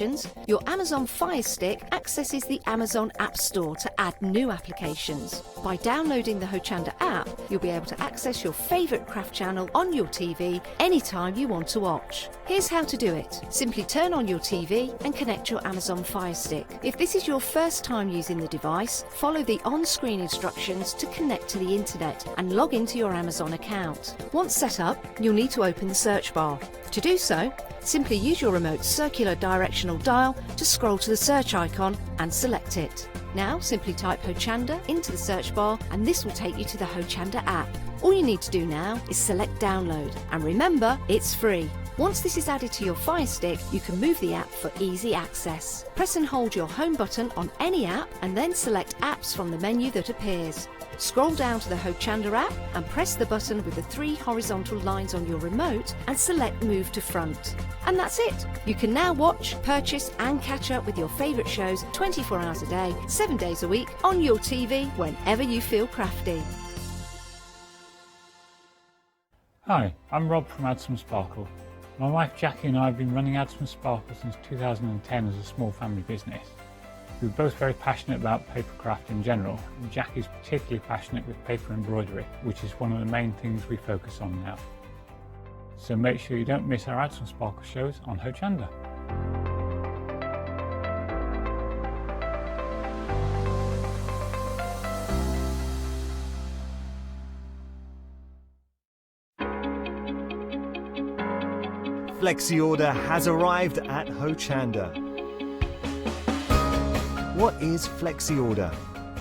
your Amazon Fire Stick accesses the Amazon App Store to add new applications. By downloading the Hochanda app, you'll be able to access your favourite craft channel on your TV anytime you want to watch. Here's how to do it. Simply turn on your TV and connect your Amazon Fire Stick. If this is your first time using the device, follow the on-screen instructions to connect to the internet and log into your Amazon account. Once set up, you'll need to open the search bar. To do so, simply use your remote circular directional dial to scroll to the search icon and select it. Now simply type Hochanda into the search bar and this will take you to the Hochanda app. All you need to do now is select download, and remember, it's free. Once this is added to your Fire Stick, you can move the app for easy access. Press and hold your home button on any app and then select apps from the menu that appears. Scroll down to the Hochanda app and press the button with the 3 horizontal lines on your remote and select Move to Front. And that's it! You can now watch, purchase and catch up with your favourite shows 24 hours a day, 7 days a week on your TV whenever you feel crafty. Hi, I'm Rob from Add Some Sparkle. My wife Jackie and I have been running Add Some Sparkle since 2010 as a small family business. We're both very passionate about paper craft in general, and Jackie's particularly passionate with paper embroidery, which is one of the main things we focus on now. So make sure you don't miss our Add Some Sparkle shows on Hochanda. Flexi Order has arrived at Hochanda. What is Flexi Order?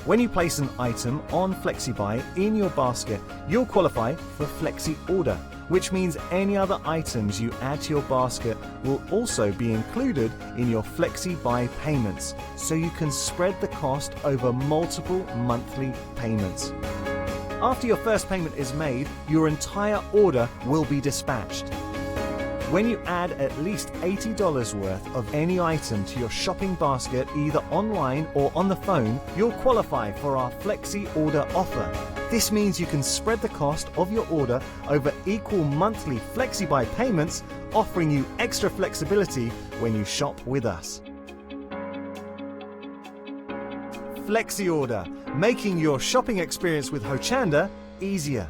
When you place an item on FlexiBuy in your basket, you'll qualify for Flexi Order, which means any other items you add to your basket will also be included in your FlexiBuy payments, so you can spread the cost over multiple monthly payments. After your first payment is made, your entire order will be dispatched. When you add at least $80 worth of any item to your shopping basket, either online or on the phone, you'll qualify for our Flexi Order offer. This means you can spread the cost of your order over equal monthly FlexiBuy payments, offering you extra flexibility when you shop with us. Flexi Order, making your shopping experience with Hochanda easier.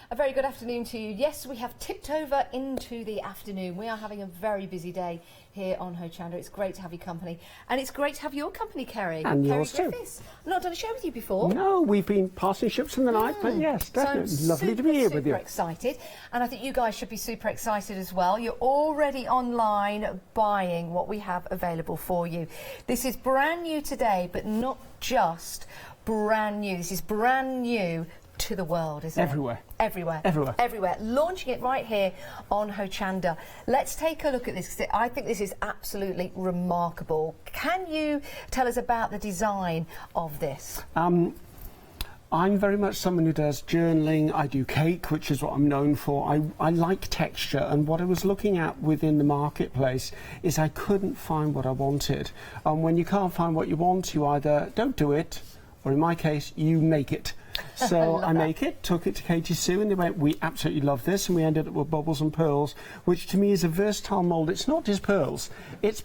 A very good afternoon to you. Yes, we have tipped over into the afternoon. We are having a very busy day here on Hochanda. It's great to have your company. And it's great to have your company, Kerry. And Kerry yours too. Griffiths. I've not done a show with you before. No, we've been passing ships in the night, but yes, definitely. So Lovely to be here with you. Super excited. And I think you guys should be super excited as well. You're already online buying what we have available for you. This is brand new today, but not just brand new. This is brand new to the world, isn't Everywhere. it? Everywhere. Everywhere. Everywhere. Launching it right here on Hochanda. Let's take a look at this, because I think this is absolutely remarkable. Can you tell us about the design of this? I'm very much someone who does journaling. I do cake, which is what I'm known for. I like texture, and what I was looking at within the marketplace is I couldn't find what I wanted. And when you can't find what you want, you either don't do it, or in my case, you make it. So I make it, took it to Katie Sue, and they went, we absolutely love this, and we ended up with Bubbles and Pearls, which to me is a versatile mould. It's not just pearls, it's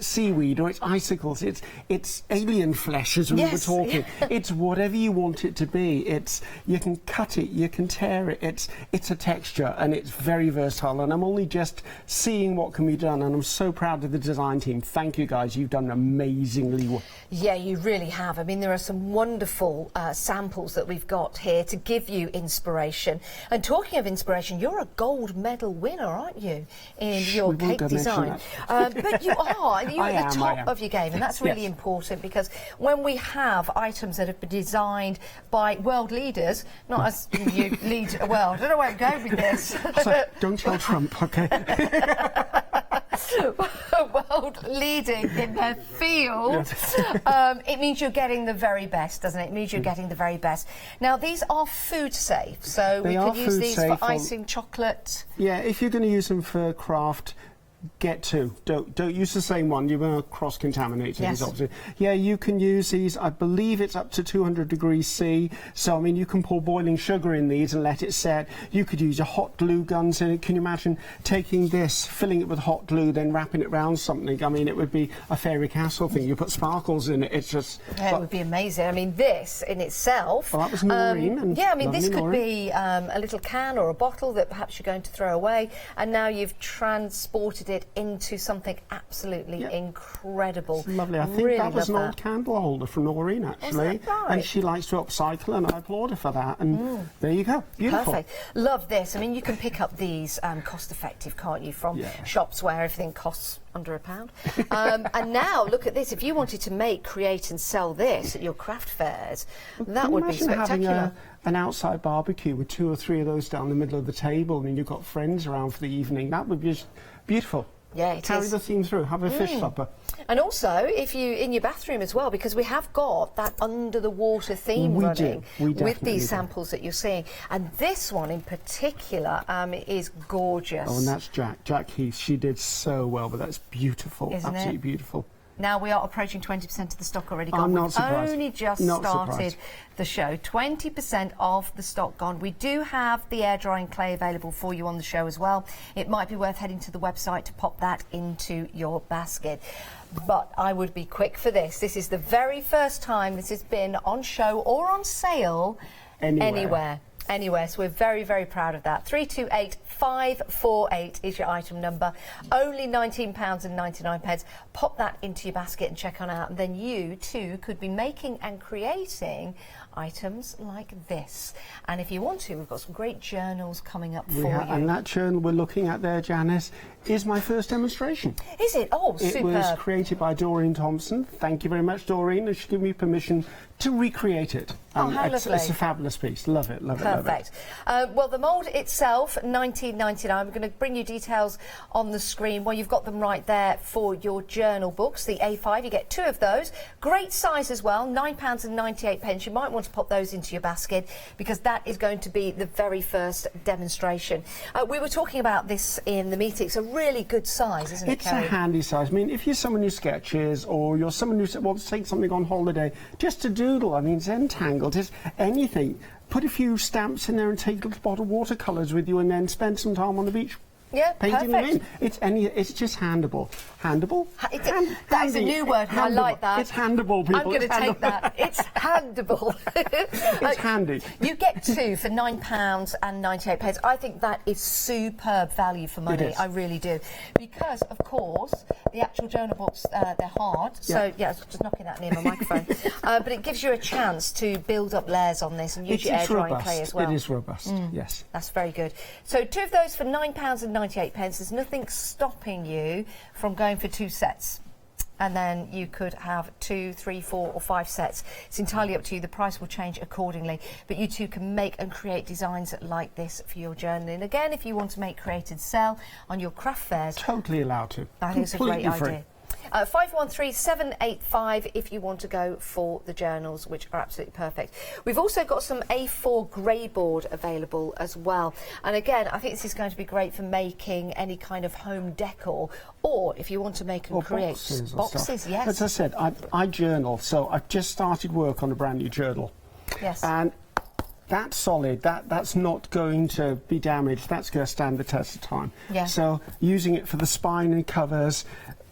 seaweed, or it's icicles, it's alien flesh, as we were talking. It's whatever you want it to be. You can cut it, you can tear it, it's a texture, and it's very versatile, and I'm only just seeing what can be done, and I'm so proud of the design team. Thank you guys, you've done amazingly well. Yeah, you really have. I mean, there are some wonderful samples that we've got here to give you inspiration. And talking of inspiration, you're a gold medal winner, aren't you, in your cake design? But you are. You're at the top of your game, and that's really important, because when we have items that have been designed by world leaders, not as you lead a world. I don't know where I'm going with this. So, don't tell Trump, okay? World leading in their field. It means you're getting the very best, doesn't it? It means you're getting the very best. Now, these are food safe, so we could use these for icing chocolate. Yeah, if you're going to use them for craft, Get two. Don't use the same one. You're going to cross-contaminate things, Yes. obviously. Yeah, you can use these. I believe it's up to 200 degrees C. So, I mean, you can pour boiling sugar in these and let it set. You could use your hot glue guns in it. Can you imagine taking this, filling it with hot glue, then wrapping it around something? I mean, it would be a fairy castle thing. You put sparkles in it. It's just... Yeah, it would be amazing. I mean, this in itself... Well, that was Noreen. And yeah, I mean, this lovely could Noreen. be a little can or a bottle that perhaps you're going to throw away, and now you've transported it into something absolutely incredible. It's lovely. I think really that was an love old candle holder from Noreen, actually. that right? And she likes to upcycle, and I applaud her for that. And there you go. Beautiful. Perfect. Love this. I mean, you can pick up these cost-effective, can't you, from shops where everything costs under £1. And now, look at this. If you wanted to make, create and sell this at your craft fairs, that would be spectacular. Having an outside barbecue with 2 or 3 of those down the middle of the table, and you've got friends around for the evening. That would be just beautiful. Yeah, it Carry is. the theme through. Have a fish supper. And also, if you in your bathroom as well, because we have got that under the water theme We running do. We with definitely these do. samples that you're seeing. And this one in particular is gorgeous. Oh, and that's Jack Heath. She did so well, but that's beautiful. Isn't Absolutely it? beautiful. Now we are approaching 20% of the stock already gone. I'm not We've surprised. only just Not started surprised. the show. 20% of the stock gone. We do have the air drying clay available for you on the show as well. It might be worth heading to the website to pop that into your basket. But I would be quick for this. This is the very first time this has been on show or on sale anywhere. So we're very, very proud of that. 328548 is your item number. Only £19.99. Pop that into your basket and check on out. And then you, too, could be making and creating items like this. And if you want to, we've got some great journals coming up for you. And that journal we're looking at there, Janice, is my first demonstration. Is it? Oh, It superb. was created by Doreen Thompson. Thank you very much, Doreen. And she gave me permission to recreate it. Oh, how it's lovely. a fabulous piece. Love it, love it, love it. Perfect. Well, the mould itself, $19.99. I'm going to bring you details on the screen. Well, you've got them right there for your journal books. The A5, you get 2 of those. Great size as well, £9.98. You might want to pop those into your basket because that is going to be the very first demonstration. We were talking about this in the meeting. It's a really good size, isn't it, It's a Kerry? handy size. I mean, if you're someone who sketches or you're someone who wants to take something on holiday, just to doodle, I mean, Zentangle, just anything. Put a few stamps in there and take little bottle watercolours with you and then spend some time on the beach. Yeah, Painting them in. perfect. It's just handable. Handable? That is a new word, and I like that. It's handable, people. I'm going to take that. It's handable. It's handy. You get 2 for £9.98. I think that is superb value for money. It is. I really do. Because, of course, the actual journal books, they're hard. So, yeah, I was just knocking that near my microphone. But it gives you a chance to build up layers on this and use your air drying clay as well. It is robust, yes. That's very good. So 2 of those for £9.98. There's nothing stopping you from going for 2 sets. And then you could have 2, 3, 4 or 5 sets. It's entirely up to you. The price will change accordingly. But you too can make and create designs like this for your journaling. Again, if you want to make, create and sell on your craft fairs, Totally allowed to. that is a great Completely free. idea. 513785 if you want to go for the journals, which are absolutely perfect. We've also got some A4 grey board available as well. And again, I think this is going to be great for making any kind of home decor, or if you want to make and Or create boxes, or boxes, stuff. yes. As I said, I journal, so I've just started work on a brand new journal. Yes. And that's solid. That's not going to be damaged. That's going to stand the test of time. Yeah. So using it for the spine and covers,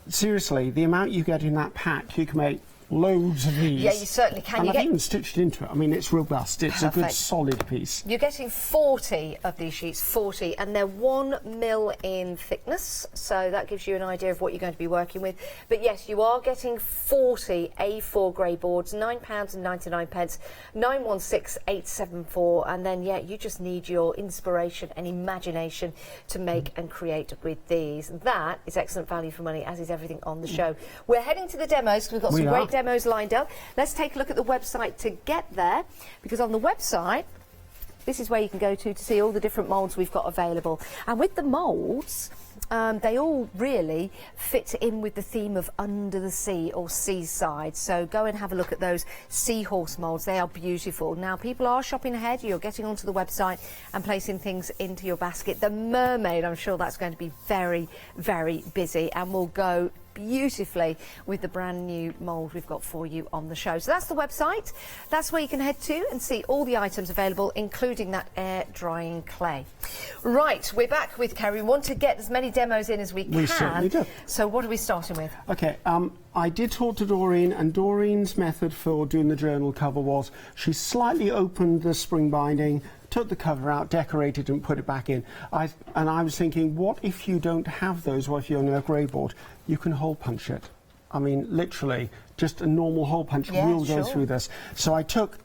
seriously, the amount you get in that pack, you can make loads of these. Yeah, you certainly can. And You I've get- even stitched into it. I mean, it's robust. It's a good, Perfect. solid piece. You're getting 40 of these sheets, 40, and they're 1 mil in thickness, so that gives you an idea of what you're going to be working with. But yes, you are getting 40 A4 grey boards, £9.99, 916874, and then, yeah, you just need your inspiration and imagination to make and create with these. That is excellent value for money, as is everything on the show. We're heading to the demos because we've got some We great are. demos lined up. Let's take a look at the website to get there, because on the website, this is where you can go to see all the different moulds we've got available. And with the moulds, They all really fit in with the theme of under the sea or seaside. So go and have a look at those seahorse moulds. They are beautiful. Now, people are shopping ahead. You're getting onto the website and placing things into your basket. The mermaid, I'm sure that's going to be very, very busy and will go beautifully with the brand new mould we've got for you on the show. So that's the website. That's where you can head to and see all the items available, including that air drying clay. Right, we're back with Kerry. We want to get as many demos in as we can. We certainly do. So what are we starting with? Okay, I did talk to Doreen, and Doreen's method for doing the journal cover was she slightly opened the spring binding, took the cover out, decorated and put it back in. And I was thinking, what if you don't have those, or if you're on a grey board? You can hole punch it. I mean, literally, just a normal hole punch will go through this. So I took,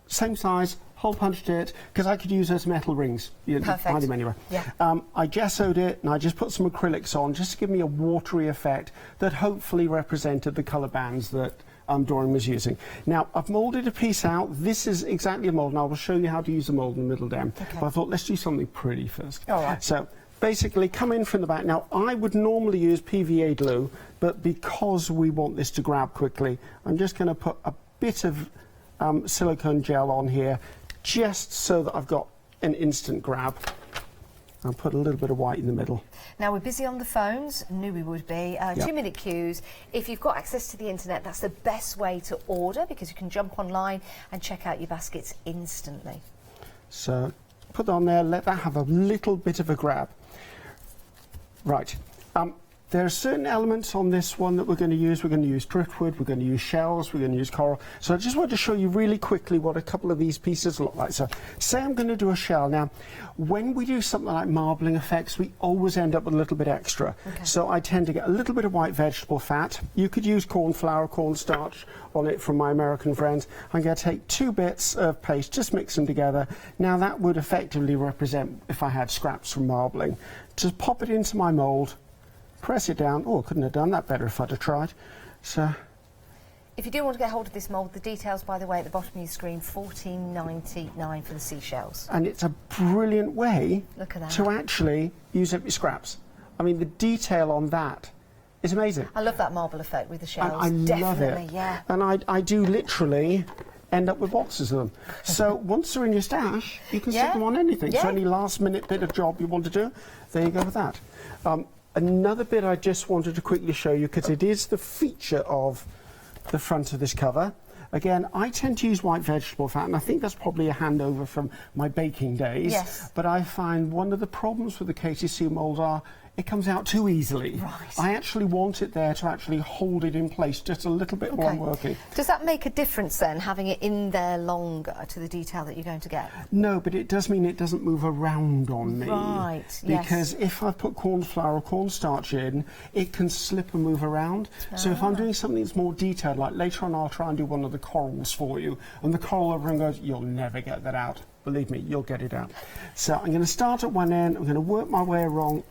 same size, hole punched it, because I could use those metal rings. You can find them anywhere. Yeah. I gessoed it, and I just put some acrylics on, just to give me a watery effect that hopefully represented the colour bands that Doreen was using. Now, I've moulded a piece out. This is exactly a mould, and I will show you how to use the mould in the middle down. Okay. But I thought, let's do something pretty first. All right. So, basically, come in from the back. Now, I would normally use PVA glue, but because we want this to grab quickly, I'm just going to put a bit of silicone gel on here, just so that I've got an instant grab. I'll put a little bit of white in the middle. Now, we're busy on the phones, knew we would be. 2-minute queues. If you've got access to the internet, that's the best way to order, because you can jump online and check out your baskets instantly. So, put that on there, let that have a little bit of a grab. Right. There are certain elements on this one that we're going to use. We're going to use driftwood, we're going to use shells, we're going to use coral. So I just want to show you really quickly what a couple of these pieces look like. So say I'm going to do a shell. Now, when we do something like marbling effects, we always end up with a little bit extra. Okay. So I tend to get a little bit of white vegetable fat. You could use corn flour, cornstarch on it from my American friends. I'm going to take 2 bits of paste, just mix them together. Now that would effectively represent if I had scraps from marbling. Just pop it into my mould. Press it down. Oh, I couldn't have done that better if I'd have tried. So, if you do want to get hold of this mould, the details, by the way, at the bottom of your screen, $14.99 for the seashells. And it's a brilliant way Look at that. to actually use up your scraps. I mean, the detail on that is amazing. I love that marble effect with the shells. I love it. Definitely, yeah. And I do literally end up with boxes of them. So once they're in your stash, you can stick them on anything. Yeah. So any last-minute bit of job you want to do, there you go with that. Another bit I just wanted to quickly show you, because it is the feature of the front of this cover. Again, I tend to use white vegetable fat, and I think that's probably a handover from my baking days. Yes. But I find one of the problems with the KTC mould are it comes out too easily. Right. I actually want it there to actually hold it in place just a little bit more working. Does that make a difference then, having it in there longer to the detail that you're going to get? No, but it does mean it doesn't move around on me. Right, Because if I put corn flour or cornstarch in, it can slip and move around. So if I'm doing something that's more detailed, like later on I'll try and do one of the corals for you, and the coral everyone goes, you'll never get that out. Believe me, you'll get it out. So I'm going to start at one end, I'm going to work my way wrong.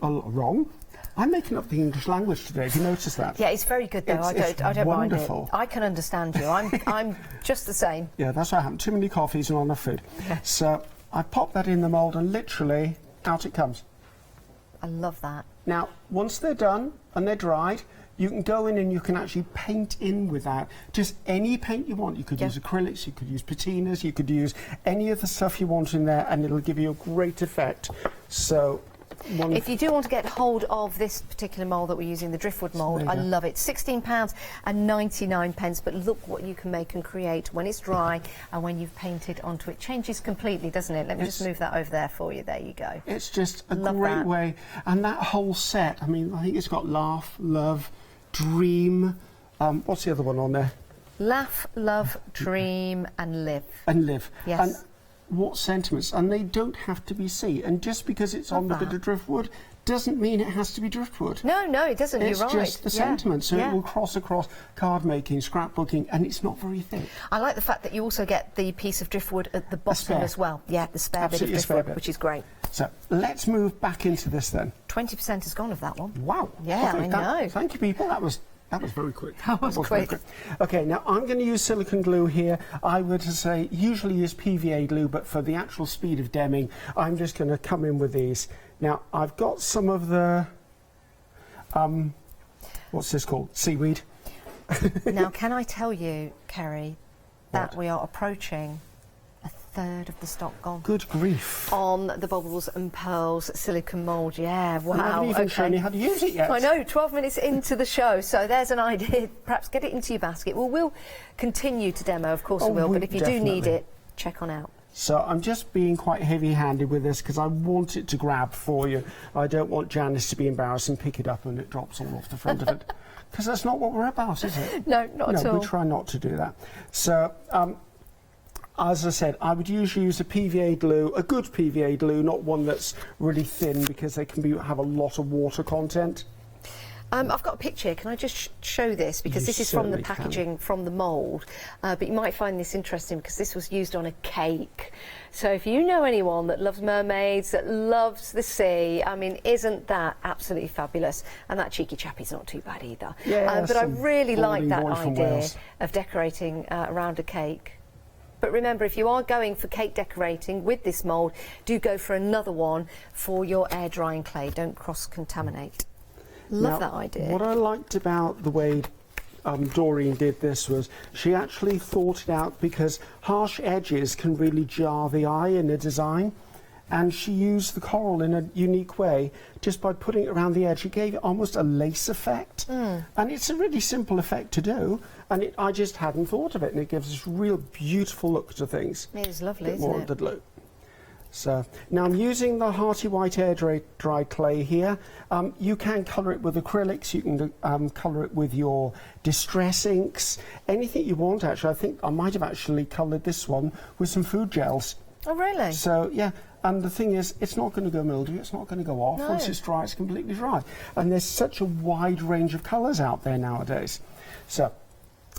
I'm making up the English language today, have you noticed that? Yeah, it's very good though, It's I don't wonderful. mind it. I can understand you, I'm just the same. Yeah, that's what happened, too many coffees and not enough food. Yeah. So I pop that in the mould and literally out it comes. I love that. Now, once they're done and they're dried, you can go in and you can actually paint in with that. Just any paint you want. You could use acrylics, you could use patinas, you could use any of the stuff you want in there, and it'll give you a great effect. So, if you do want to get hold of this particular mould that we're using, the driftwood mould, I love it. £16.99, but look what you can make and create when it's dry and when you've painted onto it. Changes completely, doesn't it? Let me just move that over there for you. There you go. It's just a great way. And that whole set, I mean, I think it's got laugh, love, dream. What's the other one on there? Laugh, love, dream, and live. And live. Yes. And what sentiments? And they don't have to be sea. And just because it's on the bit of driftwood doesn't mean it has to be driftwood. No, it doesn't. It's You're right. just the sentiment. So it will cross across card making, scrapbooking, and it's not very thick. I like the fact that you also get the piece of driftwood at the bottom as well. Yeah, the spare bit of driftwood, which is great. So let's move back into this then. 20% has gone of that one. Wow. Yeah, okay, I know. Thank you, people. That was very quick. That was quick. Okay, now I'm going to use silicone glue here. I would say usually use PVA glue, but for the actual speed of demming, I'm just going to come in with these. Now, I've got some of the what's this called? Seaweed. Now, can I tell you, Kerry, that we are approaching a third of the stock gone. Good grief. On the Bubbles and Pearls silicone mould. Yeah, wow. I haven't even shown you how to use it yet. I know, 12 minutes into the show, so there's an idea. Perhaps get it into your basket. Well, we'll continue to demo, of course we will, but if you do need it, check on out. So I'm just being quite heavy-handed with this because I want it to grab for you. I don't want Janice to be embarrassed and pick it up and it drops all off the front of it. Because that's not what we're about, is it? No, not at all. No, we try not to do that. So, as I said, I would usually use a PVA glue, a good PVA glue, not one that's really thin because they can have a lot of water content. I've got a picture. Can I just show this? Because this is from the packaging, from the mould. But you might find this interesting because this was used on a cake. So if you know anyone that loves mermaids, that loves the sea, I mean, isn't that absolutely fabulous? And that cheeky chappie's not too bad either. Yeah, but I really like that idea Wales. of decorating around a cake. But remember, if you are going for cake decorating with this mould, do go for another one for your air drying clay. Don't cross-contaminate. Love that idea. What I liked about the way Doreen did this was she actually thought it out because harsh edges can really jar the eye in a design, and she used the coral in a unique way just by putting it around the edge. It gave it almost a lace effect, and it's a really simple effect to do, and I just hadn't thought of it, and it gives this real beautiful look to things. It is lovely, isn't More it? of the glue. So now I'm using the Hearty White air dry clay here. You can colour it with acrylics, you can colour it with your distress inks, anything you want actually. I think I might have actually coloured this one with some food gels. Oh, really? So, yeah, and the thing is, it's not going to go mildew, it's not going to go off. No. Once it's dry, it's completely dry. And there's such a wide range of colours out there nowadays. So,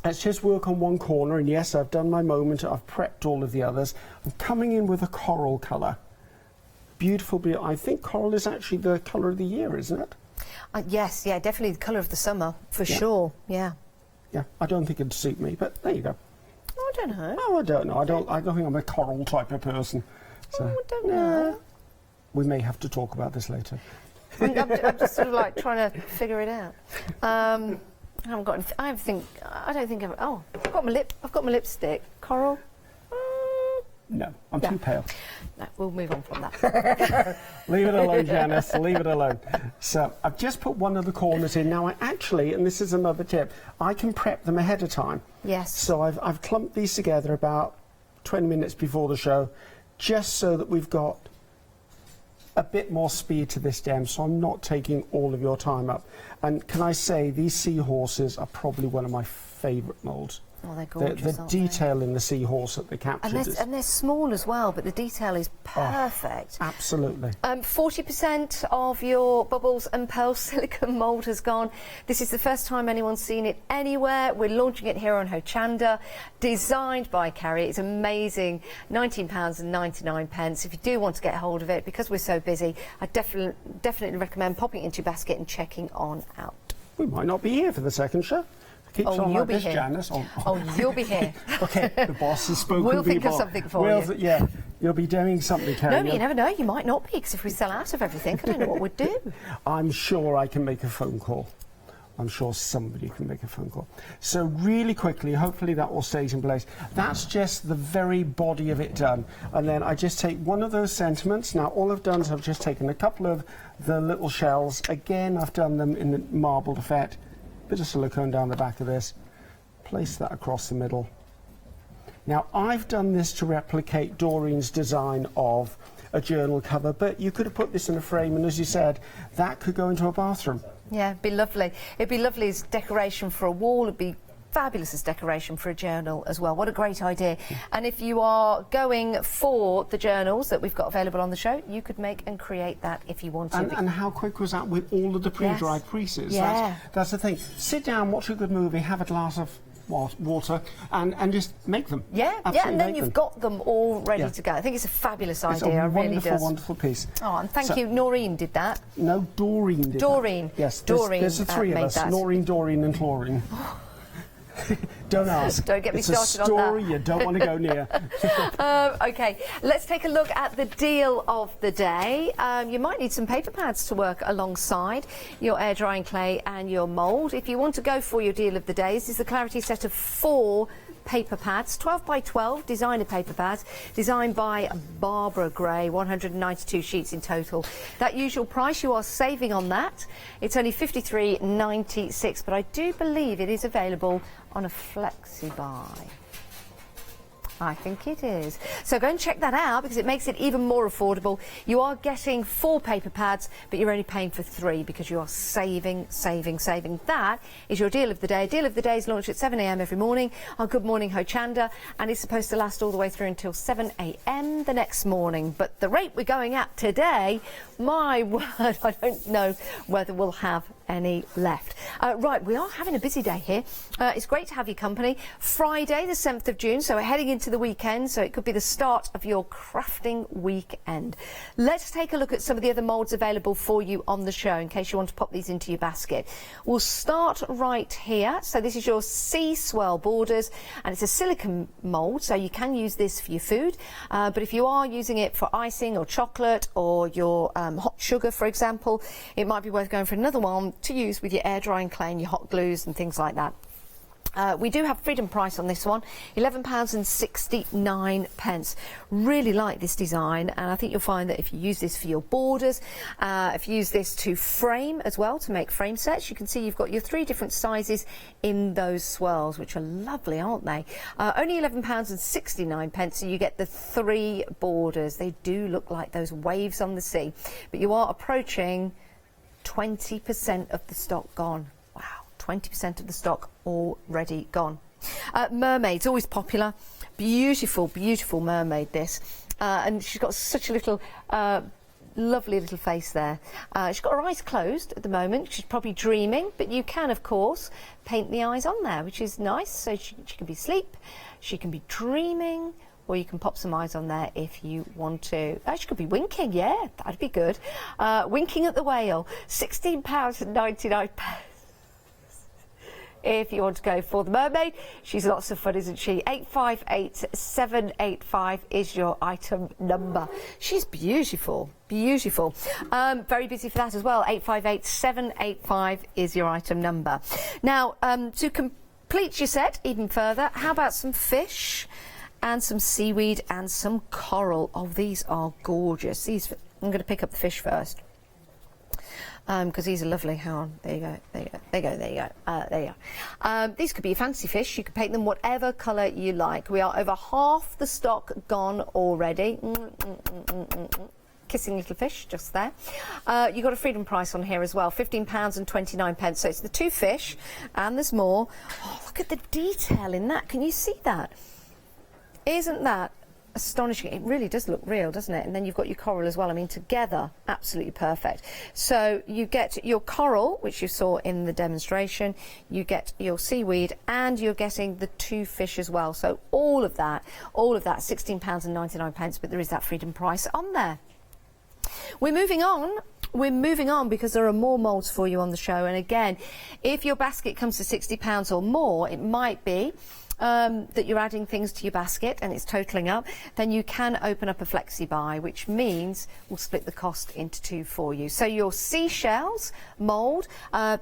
let's just work on one corner, and yes, I've done my moment, I've prepped all of the others. I'm coming in with a coral colour. Beautiful, I think coral is actually the colour of the year, isn't it? Yes, yeah, definitely the colour of the summer, for sure, yeah. Yeah, I don't think it'd suit me, but there you go. I don't know. Oh, I don't know. I don't think I'm a coral type of person. So, I don't know. We may have to talk about this later. I'm just sort of like trying to figure it out. I haven't got. I don't think I've. Oh, I've got my lipstick. Coral. No, I'm too pale. No, we'll move on from that. Leave it alone, Janice. Leave it alone. So I've just put one of the corners in. Now I actually, and this is another tip, I can prep them ahead of time. Yes. So I've clumped these together about 20 minutes before the show, just so that we've got a bit more speed to this dem, so I'm not taking all of your time up. And can I say, these seahorses are probably one of my favourite moulds. Oh, they're gorgeous, The aren't detail in the seahorse that they captured and they're small as well, but the detail is perfect. Absolutely. 40% of your Bubbles and Pearls silicone mould has gone. This is the first time anyone's seen it anywhere. We're launching it here on Hochanda, designed by Carrie. It's amazing. £19.99. If you do want to get hold of it, because we're so busy, I definitely recommend popping it into your basket and checking on out. We might not be here for the second show. Keeps on you'll like be this, here. Janice. You'll be here. OK, the boss has spoken. We'll think of something for you. Yeah, you'll be doing something, Carrie. No, you never know. You might not be, because if we sell out of everything, I don't know what we'd do. I'm sure I can make a phone call. I'm sure somebody can make a phone call. So really quickly, hopefully that will stay in place. That's just the very body of it done. And then I just take one of those sentiments. Now, all I've done is I've just taken a couple of the little shells. Again, I've done them in the marbled effect. Bit of silicone down the back of this. Place that across the middle. Now, I've done this to replicate Doreen's design of a journal cover, but you could have put this in a frame, and as you said, that could go into a bathroom. Yeah, it'd be lovely. It'd be lovely as decoration for a wall. It'd be fabulous as decoration for a journal as well. What a great idea. And if you are going for the journals that we've got available on the show, you could make and create that if you wanted. And how quick was that with all of the pre-dried creases? Yeah. That's the thing. Sit down, watch a good movie, have a glass of water, and just make them. Yeah, and then you've got them all ready to go. I think it's a fabulous idea. It's a wonderful, really wonderful piece. Oh, and thank you. Noreen did that. No, Doreen did Doreen. that. Yes, Doreen there's the three of made us. that. Noreen, Doreen and Chlorine. Don't ask. Don't get me it's started on that. It's a story you don't want to go near. Okay, let's take a look at the deal of the day. You might need some paper pads to work alongside your air drying clay and your mould. If you want to go for your deal of the day, this is the Clarity set of 4 paper pads, 12 by 12 designer paper pads, designed by Barbara Gray, 192 sheets in total. That usual price, you are saving on that. It's only $53.96, but I do believe it is available on a flexi buy. I think it is. So go and check that out because it makes it even more affordable. You are getting 4 paper pads, but you're only paying for 3 because you are saving. That is your deal of the day. Deal of the day is launched at 7 a.m. every morning on Good Morning Hochanda, and it's supposed to last all the way through until 7 a.m. the next morning. But the rate we're going at today, my word, I don't know whether we'll have any left. Right, we are having a busy day here. It's great to have your company. Friday the 7th of June, so we're heading into the weekend, so it could be the start of your crafting weekend. Let's take a look at some of the other moulds available for you on the show in case you want to pop these into your basket. We'll start right here. So this is your Sea Swirl borders, and it's a silicone mould, so you can use this for your food, but if you are using it for icing or chocolate or your hot sugar, for example, it might be worth going for another one to use with your air drying clay and your hot glues and things like that. We do have freedom price on this one, £11.69. Really like this design, and I think you'll find that if you use this for your borders, if you use this to frame as well, to make frame sets, you can see you've got your 3 different sizes in those swirls, which are lovely, aren't they? Only £11.69, so you get the 3 borders. They do look like those waves on the sea, but you are approaching 20% of the stock gone. Wow, 20% of the stock already gone. Mermaid's always popular. Beautiful, beautiful mermaid this. And she's got such a little, lovely little face there. She's got her eyes closed at the moment. She's probably dreaming, but you can, of course, paint the eyes on there, which is nice. So she can be asleep, she can be dreaming, or you can pop some eyes on there if you want to. She could be winking, yeah, that'd be good. Winking at the whale, £16.99. If you want to go for the mermaid, she's lots of fun, isn't she? 858785 is your item number. She's beautiful, beautiful. Very busy for that as well. 858785 is your item number. Now, to complete your set even further, how about some fish and some seaweed and some coral? Oh, these are gorgeous. These, I'm going to pick up the fish first because these are lovely. Hang on, there you go, there you go, there you go, there you go, there you go. These could be your fancy fish. You can paint them whatever colour you like. We are over half the stock gone already. Kissing little fish just there. You've got a freedom price on here as well, £15.29. So it's the 2 fish, and there's more. Oh, look at the detail in that. Can you see that? Isn't that astonishing? It really does look real, doesn't it? And then you've got your coral as well. I mean, together, absolutely perfect. So you get your coral, which you saw in the demonstration, you get your seaweed, and you're getting the 2 fish as well. So all of that, £16.99, but there is that freedom price on there. We're moving on. We're moving on because there are more moulds for you on the show. And again, if your basket comes to £60 or more, it might be that you're adding things to your basket and it's totaling up, then you can open up a flexi buy, which means we'll split the cost into 2 for you. So your seashells mould,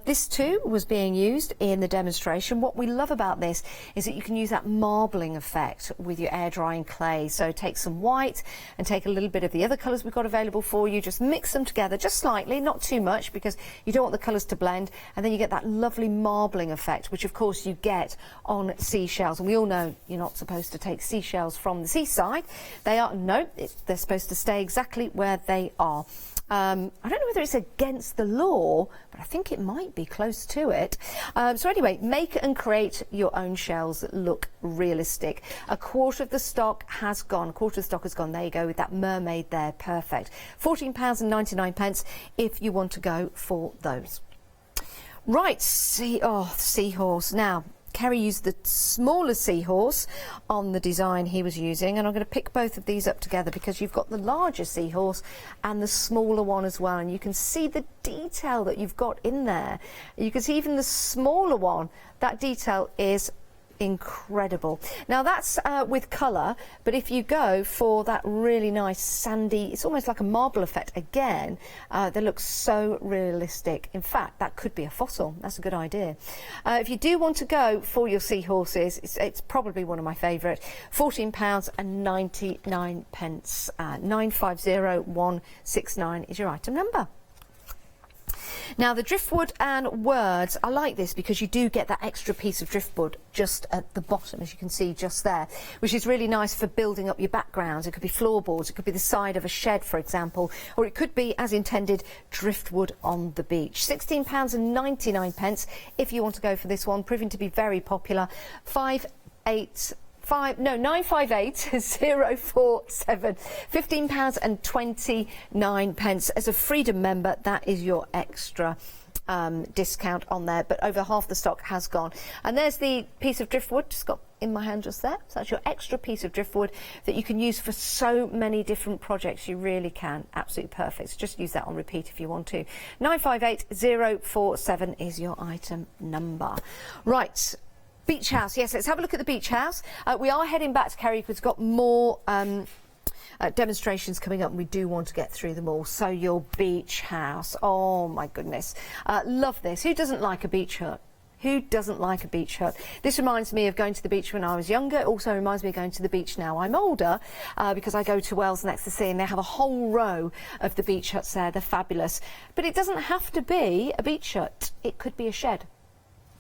this too was being used in the demonstration. What we love about this is that you can use that marbling effect with your air drying clay. So take some white and take a little bit of the other colours we've got available for you, just mix them together just slightly, not too much, because you don't want the colours to blend, and then you get that lovely marbling effect, which of course you get on seashells. And we all know you're not supposed to take seashells from the seaside. They are, no, they're supposed to stay exactly where they are. I don't know whether it's against the law, but I think it might be close to it. So anyway, make and create your own shells that look realistic. A quarter of the stock has gone. There you go, with that mermaid there. Perfect. £14.99 if you want to go for those. Right, seahorse. Now, Kerry used the smaller seahorse on the design he was using, and I'm going to pick both of these up together because you've got the larger seahorse and the smaller one as well, and you can see the detail that you've got in there. You can see even the smaller one, that detail is incredible. Now that's with colour, but if you go for that really nice sandy, it's almost like a marble effect again, they look so realistic. In fact, that could be a fossil. That's a good idea. If you do want to go for your seahorses, it's probably one of my favourite. £14.99. 950169 is your item number. Now the driftwood and words, I like this because you do get that extra piece of driftwood just at the bottom, as you can see just there, which is really nice for building up your backgrounds. It could be floorboards, it could be the side of a shed, for example, or it could be, as intended, driftwood on the beach. £16.99 if you want to go for this one, proving to be very popular. 958047. £15.29. As a Freedom member, that is your extra discount on there, but over half the stock has gone. And there's the piece of driftwood just got in my hand just there. So that's your extra piece of driftwood that you can use for so many different projects. You really can. Absolutely perfect. So just use that on repeat if you want to. 958047 is your item number. Right. Beach house, yes, let's have a look at the beach house. We are heading back to Kerry because we've got more demonstrations coming up and we do want to get through them all. So your beach house, oh my goodness. Love this. Who doesn't like a beach hut? Who doesn't like a beach hut? This reminds me of going to the beach when I was younger. It also reminds me of going to the beach now I'm older because I go to Wales next to sea and they have a whole row of the beach huts there. They're fabulous. But it doesn't have to be a beach hut. It could be a shed.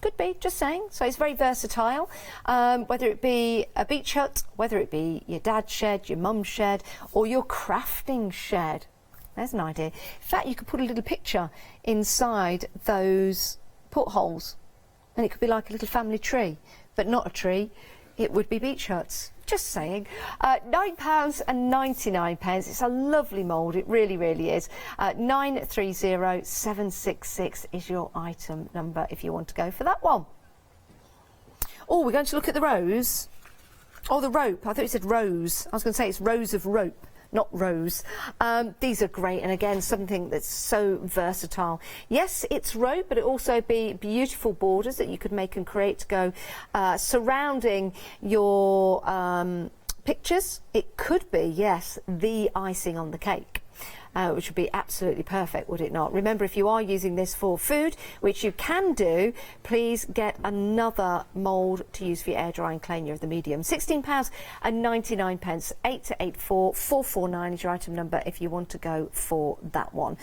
Could be, just saying. So it's very versatile, whether it be a beach hut, whether it be your dad's shed, your mum's shed, or your crafting shed. There's an idea. In fact, you could put a little picture inside those portholes and it could be like a little family tree, but not a tree. It would be beach huts. Just saying. £9.99. It's a lovely mould. It really, really is. 930766 is your item number if you want to go for that one. Oh, we're going to look at the rose. Oh, the rope. I thought you said rose. I was going to say it's rows of rope, not rose. These are great, and again, something that's so versatile. Yes, it's rope, but it also be beautiful borders that you could make and create to go surrounding your pictures. It could be, yes, the icing on the cake. Which would be absolutely perfect, would it not? Remember, if you are using this for food, which you can do, please get another mould to use for your air drying clay of the medium. £16.99. 884449 is your item number if you want to go for that one.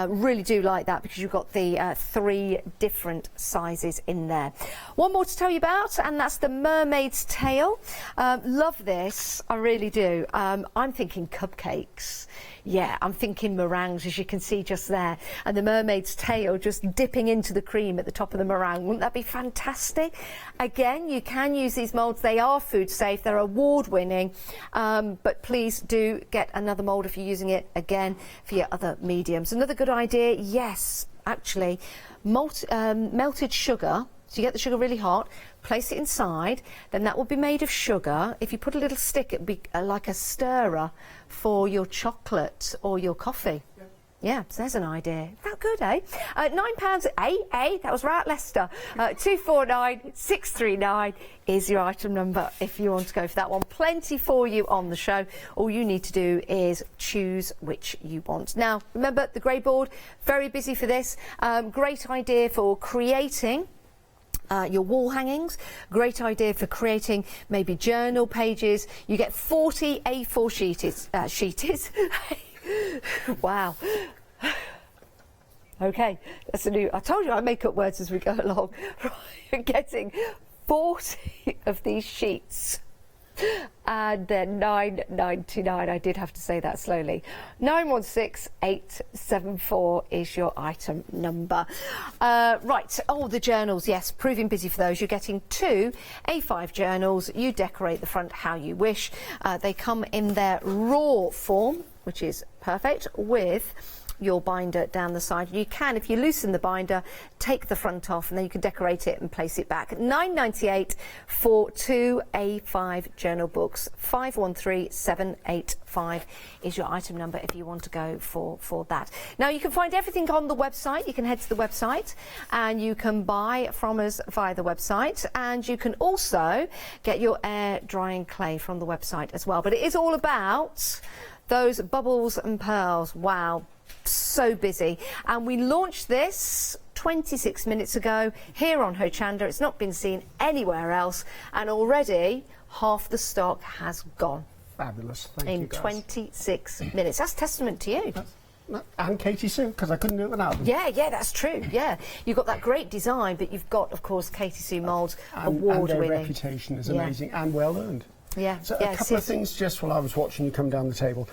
Really do like that because you've got the 3 different sizes in there. One more to tell you about, and that's the mermaid's tail. Love this, I really do. I'm thinking cupcakes. Yeah, I'm thinking meringues, as you can see just there, and the mermaid's tail just dipping into the cream at the top of the meringue. Wouldn't that be fantastic? Again, you can use these moulds. They are food safe. They're award-winning, but please do get another mould if you're using it, again, for your other mediums. Another good idea, yes, actually, melted sugar. So you get the sugar really hot, place it inside, then that will be made of sugar. If you put a little stick, it would be like a stirrer for your chocolate or your coffee. Yeah, so there's an idea. That good, eh? £9, that was right, Leicester. 249639 is your item number if you want to go for that one. Plenty for you on the show. All you need to do is choose which you want. Now, remember, the grey board, very busy for this. Great idea for creating your wall hangings. Great idea for creating maybe journal pages. You get 40 A4 sheeties. Wow. Okay, that's a new. I told you I make up words as we go along. You're getting 40 of these sheets. And they're £9.99. I did have to say that slowly. 916874 is your item number. Right. Oh, the journals. Yes, proving busy for those. You're getting 2 A5 journals. You decorate the front how you wish. They come in their raw form, which is perfect, with your binder down the side. You can, if you loosen the binder, take the front off, and then you can decorate it and place it back. £9.98 for 2 A5 journal books. 513785 is your item number if you want to go for that. Now, you can find everything on the website. You can head to the website and you can buy from us via the website, and you can also get your air drying clay from the website as well. But it is all about those bubbles and pearls. Wow, so busy. And we launched this 26 minutes ago here on Hochanda. It's not been seen anywhere else, and already half the stock has gone. Fabulous. Thank you, in guys. 26 minutes. That's testament to you. And Katie Sue, because I couldn't do it without them. Yeah, that's true. Yeah, you've got that great design, but you've got, of course, Katie Sue Moulds, award-winning. And their reputation is amazing and well earned. Yeah. So a couple of things just while I was watching you come down the table.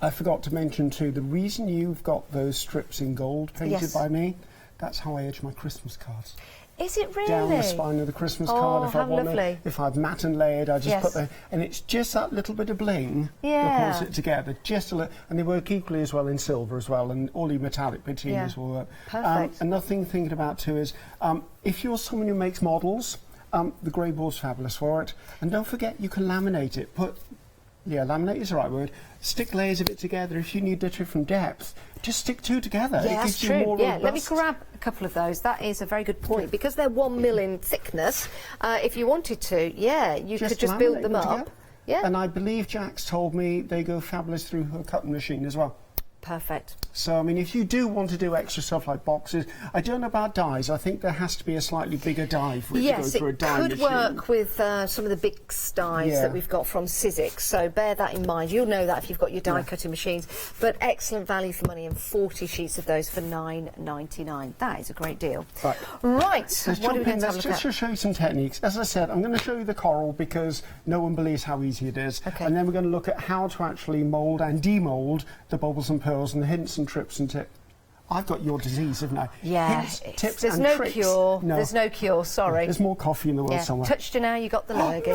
I forgot to mention too, the reason you've got those strips in gold painted by me, that's how I edge my Christmas cards. Is it really? Down the spine of the Christmas card. If I want to, if I've matte and layered, I just put the, and it's just that little bit of bling that pulls it together. Just a little, and they work equally as well in silver as well, and all your metallic patinas will work. Perfect. Another thing thinking about too is, if you're someone who makes models, the grey board's fabulous for it, and don't forget you can laminate it. Laminate is the right word. Stick layers of it together. If you need a different depth, just stick two together. Yeah, it that's gives true. you more robust. Let me grab a couple of those. That is a very good point. Because they're 1 mil in thickness, if you wanted to, you could just build them up. Yeah. And I believe Jack's told me they go fabulous through her cutting machine as well. Perfect. So, I mean, if you do want to do extra stuff like boxes, I don't know about dies. I think there has to be a slightly bigger die for it to go through a die machine. Yes, it could work with some of the big dies that we've got from Sizzix. So bear that in mind. You'll know that if you've got your die cutting machines. But excellent value for money, and 40 sheets of those for £9.99. That is a great deal. Right. Let's what are we going to have a look at? Just show you some techniques. As I said, I'm going to show you the coral because no one believes how easy it is. Okay. And then we're going to look at how to actually mould and demould the bubbles and pearls and the hints and trips and tips. I've got your disease, haven't I? Yeah. Hints, tips There's and no tricks. cure. No. There's no cure, sorry. There's more coffee in the world somewhere. Touched you now, you got the lurgy.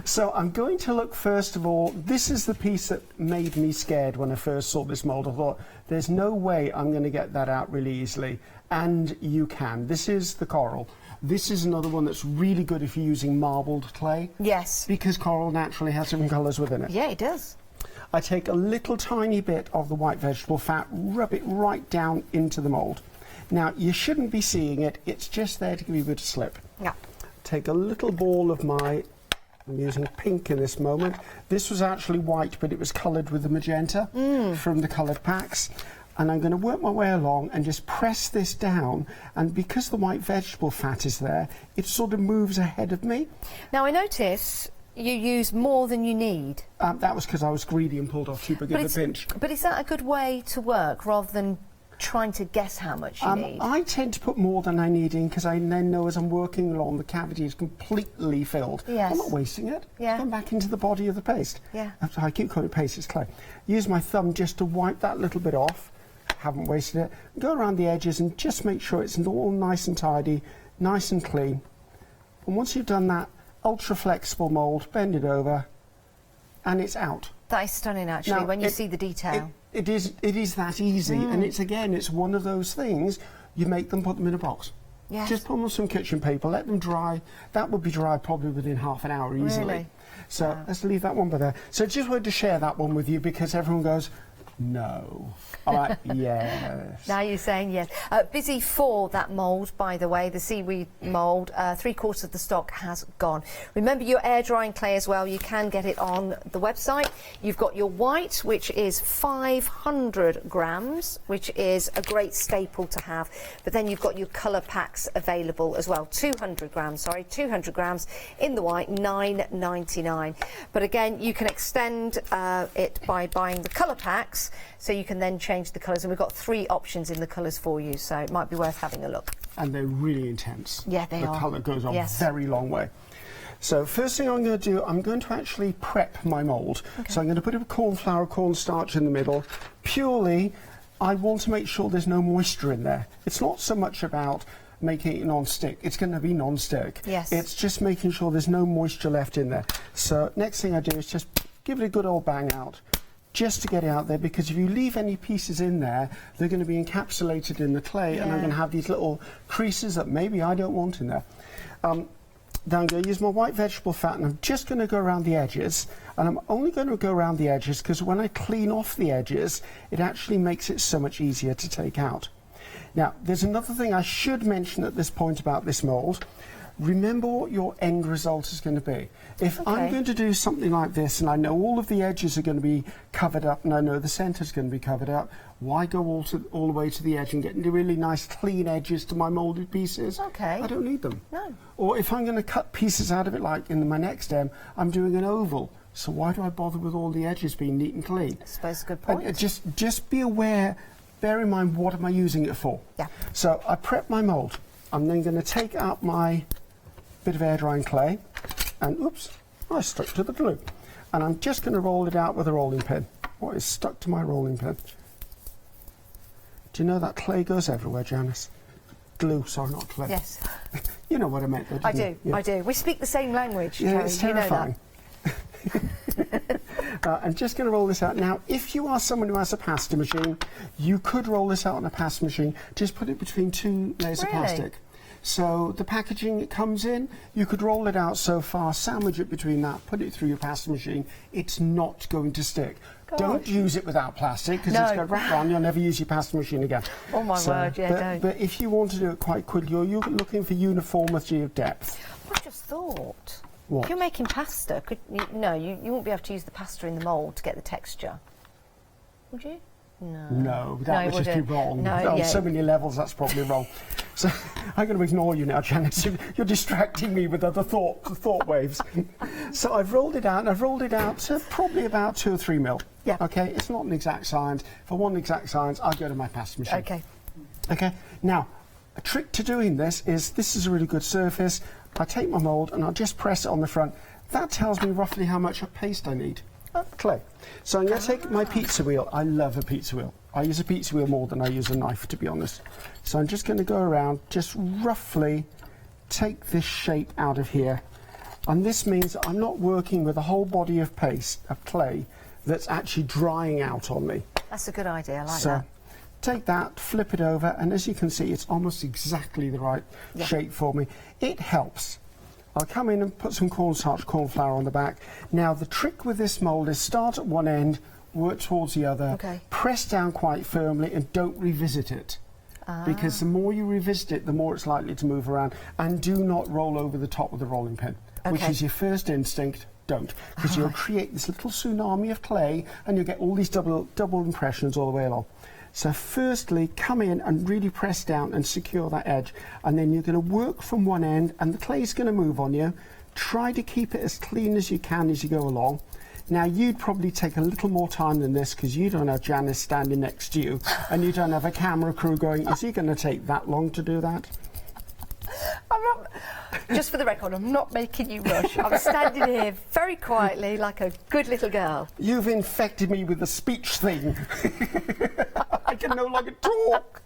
So I'm going to look, first of all, this is the piece that made me scared when I first saw this mould. I thought, there's no way I'm going to get that out really easily. And you can. This is the coral. This is another one that's really good if you're using marbled clay. Yes. Because coral naturally has different colours within it. Yeah, it does. I take a little tiny bit of the white vegetable fat, rub it right down into the mould. Now, you shouldn't be seeing it. It's just there to give you a bit of slip. Yeah. Take a little ball of I'm using pink in this moment. This was actually white, but it was coloured with the magenta from the coloured packs. And I'm going to work my way along and just press this down. And because the white vegetable fat is there, it sort of moves ahead of me. Now, I notice you use more than you need. That was because I was greedy and pulled off too big of a pinch. But is that a good way to work, rather than trying to guess how much you need? I tend to put more than I need in, because I then know as I'm working along, the cavity is completely filled. Yes. I'm not wasting it. Yeah. Come back into the body of the paste. Yeah. I keep calling it paste, it's clay. Use my thumb just to wipe that little bit off. Haven't wasted it. Go around the edges and just make sure it's all nice and tidy, nice and clean. And once you've done that, ultra flexible mould, bend it over, and it's out. That is stunning, actually, Now, when you see the detail. It is that easy, and it's one of those things. You make them, put them in a box. Yes. Just put them on some kitchen paper, let them dry. That would be dry probably within half an hour easily. Really? So let's leave that one by there. So just wanted to share that one with you because everyone goes, no. All right, yes. Now you're saying yes. Busy for that mould, by the way, the seaweed mould. 3/4 of the stock has gone. Remember your air drying clay as well. You can get it on the website. You've got your white, which is 500 grams, which is a great staple to have. But then you've got your colour packs available as well. 200 grams in the white, £9.99. But again, you can extend it by buying the colour packs, so you can then change the colours, and we've got 3 options in the colours for you, so it might be worth having a look. And they're really intense. Yeah, they are. The colour goes on a very long way. So first thing I'm going to do, I'm going to actually prep my mould. Okay. So I'm going to put a cornflour, cornstarch in the middle. Purely, I want to make sure there's no moisture in there. It's not so much about making it non-stick. It's going to be non-stick. Yes. It's just making sure there's no moisture left in there. So next thing I do is just give it a good old bang out. just to get it out there, because if you leave any pieces in there, they're going to be encapsulated in the clay, and they're going to have these little creases that maybe I don't want in there. Then I'm going to use my white vegetable fat, and I'm just going to go around the edges, and I'm only going to go around the edges because when I clean off the edges, it actually makes it so much easier to take out. Now, there's another thing I should mention at this point about this mould. Remember what your end result is going to be. If I'm going to do something like this, and I know all of the edges are going to be covered up, and I know the centre is going to be covered up, why go all the way to the edge and get into really nice clean edges to my moulded pieces? I don't need them. No. Or if I'm going to cut pieces out of it, like in my next stem, I'm doing an oval. So why do I bother with all the edges being neat and clean? I suppose it's a good point. And just be aware, bear in mind, what am I using it for? Yeah. So I prep my mould. I'm then going to take out my bit of air drying clay, and oops, I stuck to the glue. And I'm just going to roll it out with a rolling pin. What is stuck to my rolling pin? Do you know that clay goes everywhere, Janice? Glue, sorry, not clay. Yes. You know what I meant, though, I didn't do, you? Yeah. I do. We speak the same language, Yeah, Terry, it's terrifying. You know that. I'm just going to roll this out. Now, if you are someone who has a pasta machine, you could roll this out on a pasta machine. Just put it between two layers of plastic. So the packaging it comes in, you could roll it out so far, sandwich it between that, put it through your pasta machine. It's not going to stick. Gosh. Don't use it without plastic, because it's going to wrap around. You'll never use your pasta machine again. Oh my word, yeah, don't. But if you want to do it quite quickly, you're looking for uniformity of depth. I just thought, What? if you're making pasta, you won't be able to use the pasta in the mould to get the texture. Would you? No, that was just too wrong. No, On yeah. so many levels, that's probably wrong. So I'm going to ignore you now, Janice. You're distracting me with other thought waves. So I've rolled it out, and I've rolled it out to probably about 2 or 3 mil. Yeah. Okay, it's not an exact science. If I want an exact science, I'll go to my pasta machine. Okay. Okay. Now, a trick to doing this is a really good surface. I take my mould and I'll just press it on the front. That tells me roughly how much paste I need. Clay. So I'm going to take my pizza wheel. I love a pizza wheel. I use a pizza wheel more than I use a knife, to be honest. So I'm just going to go around, just roughly take this shape out of here. And this means that I'm not working with a whole body of clay that's actually drying out on me. That's a good idea, I like So that. take that, flip it over, and as you can see, it's almost exactly the right shape for me. It helps. I'll come in and put some cornstarch, corn flour on the back. Now, the trick with this mould is start at one end, work towards the other, press down quite firmly, and don't revisit it. Because the more you revisit it, the more it's likely to move around. And do not roll over the top with the rolling pin, which is your first instinct. Don't, because you'll create this little tsunami of clay, and you'll get all these double impressions all the way along. So firstly, come in and really press down and secure that edge, and then you're going to work from one end, and the clay's going to move on you. Try to keep it as clean as you can as you go along. Now, you'd probably take a little more time than this, because you don't have Janice standing next to you, and you don't have a camera crew going, is he going to take that long to do that? I'm not, just for the record, I'm not making you rush. I'm standing here very quietly like a good little girl. You've infected me with the speech thing. I can no longer talk.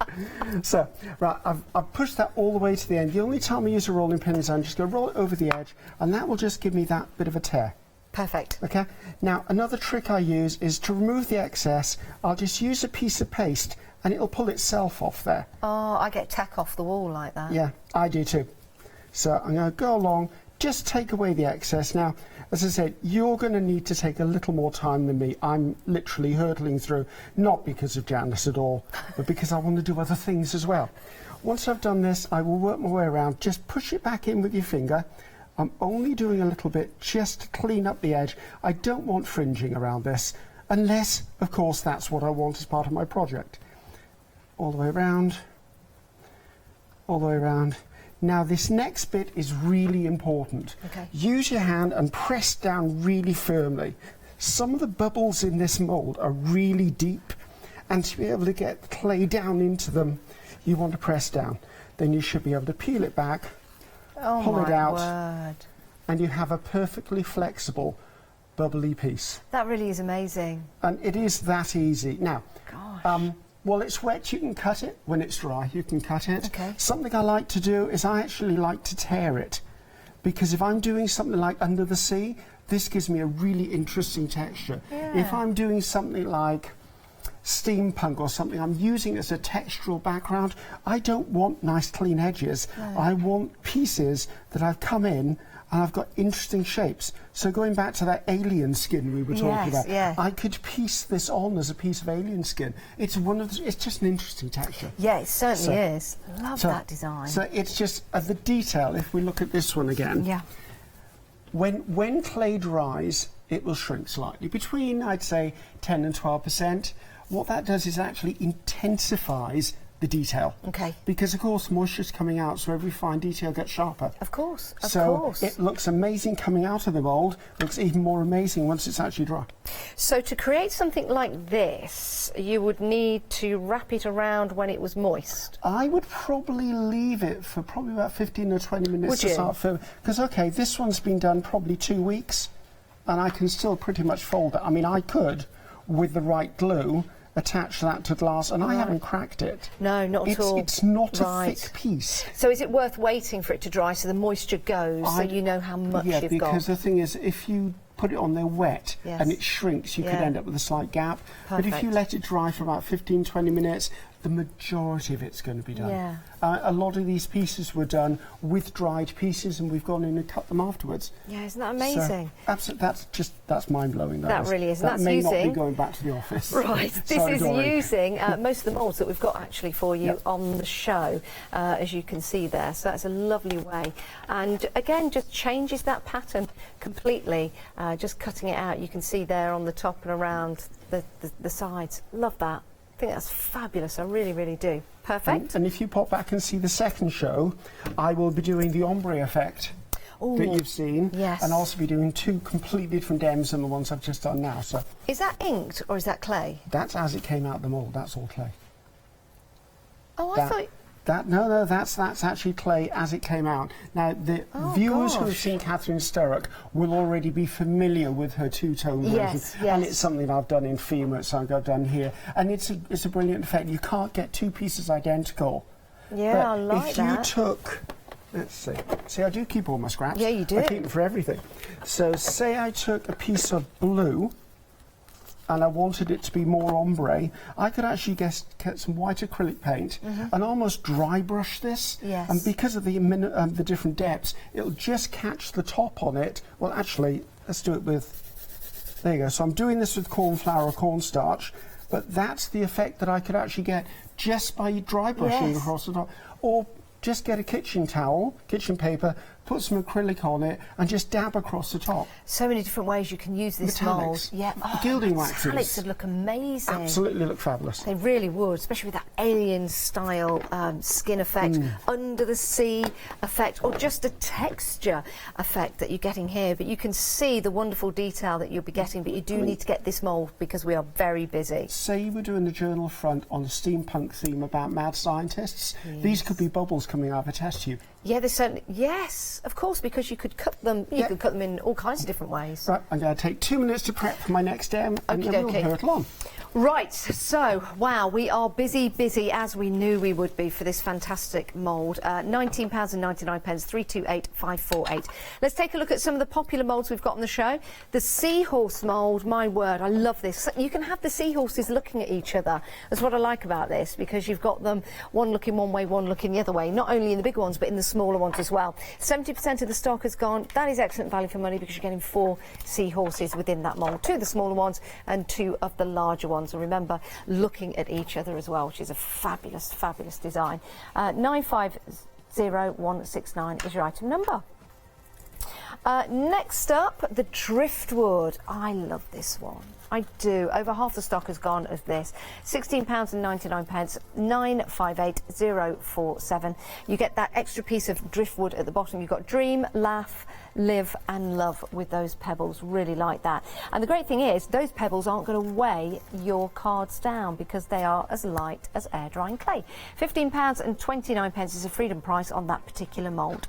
So, right, I've pushed that all the way to the end. The only time I use a rolling pin is I'm just going to roll it over the edge, and that will just give me that bit of a tear. Perfect. Okay. Now, another trick I use is to remove the excess. I'll just use a piece of paste, and it'll pull itself off there. Oh, I get tack off the wall like that. Yeah, I do too. So I'm going to go along, just take away the excess. Now, as I said, you're going to need to take a little more time than me. I'm literally hurtling through, not because of Janice at all, but because I want to do other things as well. Once I've done this, I will work my way around. Just push it back in with your finger. I'm only doing a little bit just to clean up the edge. I don't want fringing around this, unless, of course, that's what I want as part of my project. All the way around, all the way around. Now, this next bit is really important. Okay. Use your hand and press down really firmly. Some of the bubbles in this mould are really deep, and to be able to get clay down into them, you want to press down. Then you should be able to peel it back, pull it out, and you have a perfectly flexible, bubbly piece. That really is amazing. And it is that easy. Now, Gosh. while it's wet, you can cut it. When it's dry, you can cut it. Okay. Something I like to do is I actually like to tear it, because if I'm doing something like Under the Sea, this gives me a really interesting texture. Yeah. If I'm doing something like steampunk or something, I'm using it as a textural background. I don't want nice clean edges. No. I want pieces that I've come in and I've got interesting shapes. So going back to that alien skin we were talking about, yeah. I could piece this on as a piece of alien skin. It's it's just an interesting texture. Yeah, it certainly is. Love So- that design. So it's just the detail. If we look at this one again, yeah. when clay dries, it will shrink slightly, between, I'd say, 10 and 12%. What that does is actually intensifies the detail. Okay. Because, of course, moisture's coming out, so every fine detail gets sharper. Of course, of So course. it looks amazing coming out of the mould, looks even more amazing once it's actually dry. So to create something like this, you would need to wrap it around when it was moist. I would probably leave it for probably about 15 or 20 minutes Would to you? start filming. Because, okay, this one's been done probably 2 weeks, and I can still pretty much fold it. I mean, I could, with the right glue, attach that to glass, and I haven't cracked it. No, not at all. It's not Right. a thick piece. So is it worth waiting for it to dry so the moisture goes, so you know how much Yeah, you've because got? the thing is, if you put it on there wet Yes. and it shrinks, you could Yeah. end up with a slight gap. But if you Perfect. let it dry for about 15, 20 minutes, the majority of it's going to be done. Yeah. A lot of these pieces were done with dried pieces, and we've gone in and cut them afterwards. Yeah, isn't that amazing? So, absolutely, that's mind-blowing. That really is. That That's may not using- be going back to the office. Right, this Sorry, is Doreen. using most of the moulds that we've got actually for you Yep. on the show, as you can see there. So that's a lovely way. And again, just changes that pattern completely, just cutting it out. You can see there on the top and around the sides. Love that. I think that's fabulous. I really, really do. Perfect. And if you pop back and see the second show, I will be doing the ombre effect Ooh, that you've seen, yes. and also be doing 2 completely different M's than the ones I've just done now. So Is that inked or is that clay? that's as it came out of the mould. That's all clay. Oh, I thought... No, that's actually clay as it came out. Now, the Oh, viewers who have gosh. seen Catherine Sturrock will already be familiar with her two-tone version. Yes, And yes. it's something I've done in Fema, it's something I've done here. And it's a brilliant effect. You can't get 2 pieces identical. Yeah, But I like if that. you took... Let's see. See, I do keep all my scraps. Yeah, you do. I keep them for everything. So, say I took a piece of blue and I wanted it to be more ombre, I could actually get some white acrylic paint and almost dry brush this. Yes. And because of the different depths, it'll just catch the top on it. Well, actually, let's do it with... There you go. So I'm doing this with cornflour or cornstarch, but that's the effect that I could actually get just by dry brushing Yes. across the top. Or just get a kitchen towel, kitchen paper, put some acrylic on it, and just dab across the top. So many different ways you can use this mould. Metallics. Yeah. Gilding metallics waxes. would look amazing. Absolutely look fabulous. They really would, especially with that alien style skin effect, under the sea effect, or just a texture effect that you're getting here. But you can see the wonderful detail that you'll be getting, but you do need to get this mould because we are very busy. Say you were doing a journal front on a steampunk theme about mad scientists. These could be bubbles coming out of a test tube. Yeah, there's certainly, yes, of course, because you could cut them, you Yeah. could cut them in all kinds of different ways. Right, I'm going to take 2 minutes to prep for my next M, and then we'll Okey-dokey. hurtle on. Right, so, wow, we are busy, as we knew we would be for this fantastic mould. £19.99, 328548. Let's take a look at some of the popular moulds we've got on the show. The seahorse mould, my word, I love this. You can have the seahorses looking at each other. That's what I like about this, because you've got them, one looking one way, one looking the other way, not only in the big ones, but in the smaller ones as well. 70% of the stock has gone. That is excellent value for money because you're getting 4 seahorses within that mould. 2 of the smaller ones and 2 of the larger ones. And remember, looking at each other as well, which is a fabulous, fabulous design. 950169 is your item number. Next up, the driftwood. I love this one. I do. Over half the stock has gone of this. £16.99, 958047. You get that extra piece of driftwood at the bottom. You've got dream, laugh, live and love with those pebbles. Really like that. And the great thing is, those pebbles aren't going to weigh your cards down because they are as light as air drying clay. £15.29 is a freedom price on that particular mould.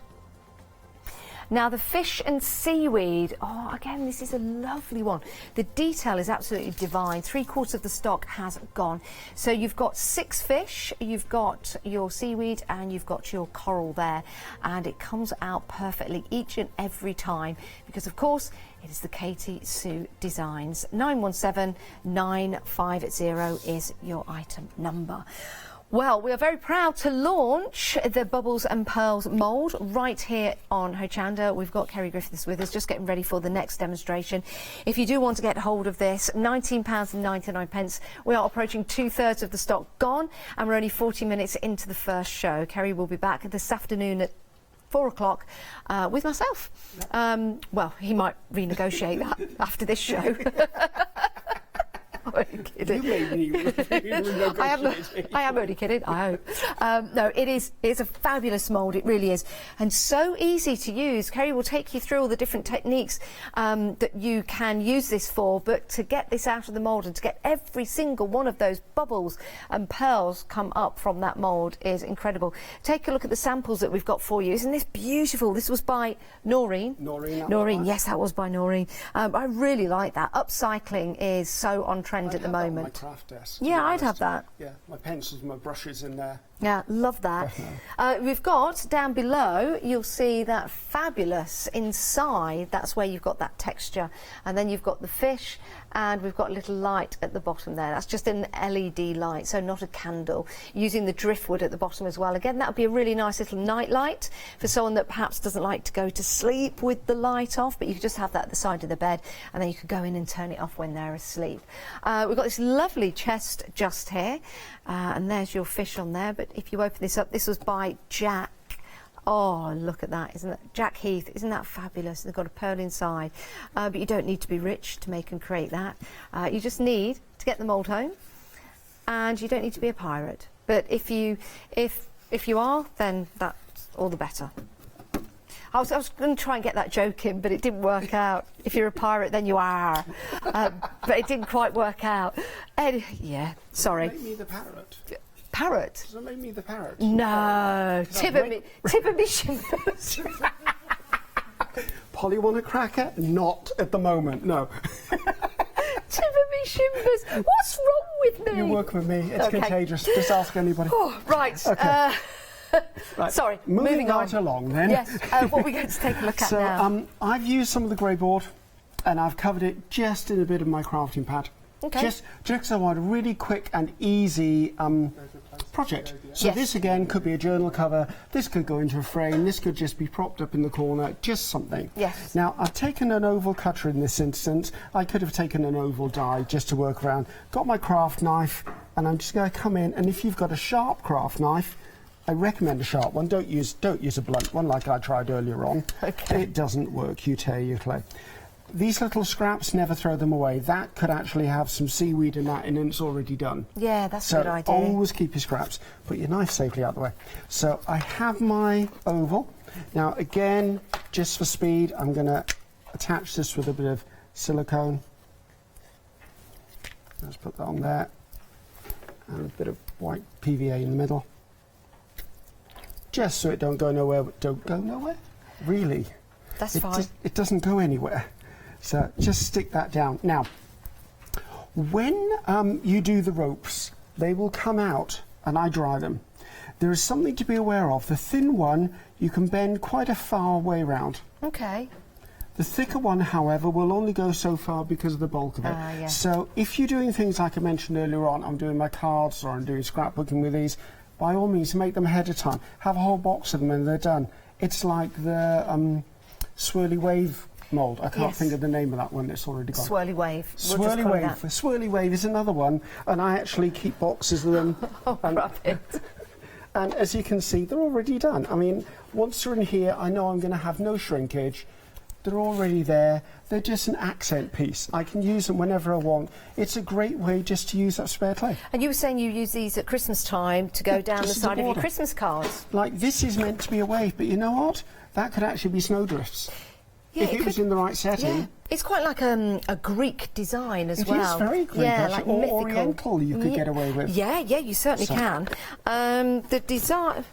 Now the fish and seaweed, oh, again, this is a lovely one. The detail is absolutely divine. 3/4 of the stock has gone. So you've got 6 fish, you've got your seaweed, and you've got your coral there. And it comes out perfectly each and every time, because of course, it is the Katie Sue Designs. 917950 is your item number. Well, we are very proud to launch the Bubbles and Pearls mould right here on Hochanda. We've got Kerry Griffiths with us, just getting ready for the next demonstration. If you do want to get hold of this, £19.99. We are approaching 2/3 of the stock gone, and we're only 40 minutes into the first show. Kerry will be back this afternoon at 4 o'clock with myself. Well, he might renegotiate that after this show. I'm only kidding. You made me I am only kidding, I hope. No, it's a fabulous mould, it really is. And so easy to use. Kerry will take you through all the different techniques that you can use this for, but to get this out of the mould and to get every single one of those bubbles and pearls come up from that mould is incredible. Take a look at the samples that we've got for you. Isn't this beautiful? This was by Noreen. Noreen, yes, that was by Noreen. I really like that. Upcycling is so on trend at the moment. My craft desk. Yeah, I'd have that. Yeah, my pencils, my brushes in there. Yeah, love that. We've got down below, you'll see that fabulous inside. That's where you've got that texture, and then you've got the fish, and we've got a little light at the bottom there. That's just an LED light, so not a candle. Using the driftwood at the bottom as well. Again, that would be a really nice little night light for someone that perhaps doesn't like to go to sleep with the light off, but you could just have that at the side of the bed, and then you could go in and turn it off when they're asleep. We've got this lovely chest just here, and there's your fish on there. But if you open this up, this was by Jack. Oh, look at that, isn't that Jack Heath? Isn't that fabulous? They've got a pearl inside, but you don't need to be rich to make and create that. You just need to get the mould home, and you don't need to be a pirate. But if you are, then that's all the better. I was going to try and get that joke in, but it didn't work out. If you're a pirate, then you are. But it didn't quite work out. Yeah, sorry. Make me the parrot. Parrot? Does it make me the parrot? No. Tip of me shimbers. Polly want a cracker? Not at the moment, no. Tip of me shimbers. What's wrong with me? You work with me. It's contagious. Just ask anybody. Oh, right. Okay. Right. Sorry, moving on. right along then. Yes, what are we going to take a look at now? So I've used some of the grey board, and I've covered it just in a bit of my crafting pad. Okay. Just so I want a really quick and easy project. So this again could be a journal cover, this could go into a frame, this could just be propped up in the corner, just something. Yes. Now I've taken an oval cutter in this instance. I could have taken an oval die just to work around. Got my craft knife, and I'm just going to come in, and if you've got a sharp craft knife, I recommend a sharp one. Don't use a blunt one like I tried earlier on. Okay. It doesn't work. You tear your clay. These little scraps, never throw them away. That could actually have some seaweed in that, and it's already done. Yeah, that's a good idea. So always keep your scraps. Put your knife safely out the way. So I have my oval. Now again, just for speed, I'm going to attach this with a bit of silicone. Let's put that on there. And a bit of white PVA in the middle. Just so it don't go nowhere. Don't go nowhere? Really? That's fine. It doesn't go anywhere. So just stick that down. Now, when you do the ropes, they will come out and I dry them. There is something to be aware of. The thin one, you can bend quite a far way round. Okay. The thicker one, however, will only go so far because of the bulk of it. Yeah. So if you're doing things like I mentioned earlier on, I'm doing my cards or I'm doing scrapbooking with these, by all means, make them ahead of time. Have a whole box of them and they're done. It's like the swirly wave mould. I can't think of the name of that one. It's already gone. Swirly wave. Swirly wave. Swirly wave is another one, and I actually keep boxes of them. Oh, rubbish. And as you can see, they're already done. I mean, once they're in here, I know I'm going to have no shrinkage. They're already there. They're just an accent piece. I can use them whenever I want. It's a great way just to use up spare clay. And you were saying you use these at Christmas time to go down the side of your Christmas cards. Like, this is meant to be a wave, but you know what? That could actually be snowdrifts. Yeah, if it was in the right setting. Yeah. It's quite like a Greek design as well. It is very Greek, yeah, like or mythical. Oriental you could get away with. Yeah, you certainly can. The design...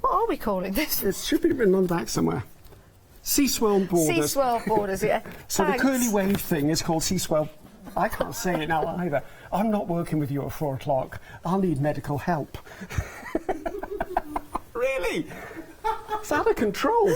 What are we calling this? It should be written on the back somewhere. Sea swirl borders. Sea swirl borders, yeah. So Thanks. the curly wave thing is called sea swirl. I can't say it now either. I'm not working with you at 4 o'clock. I'll need medical help. Really? It's out of control.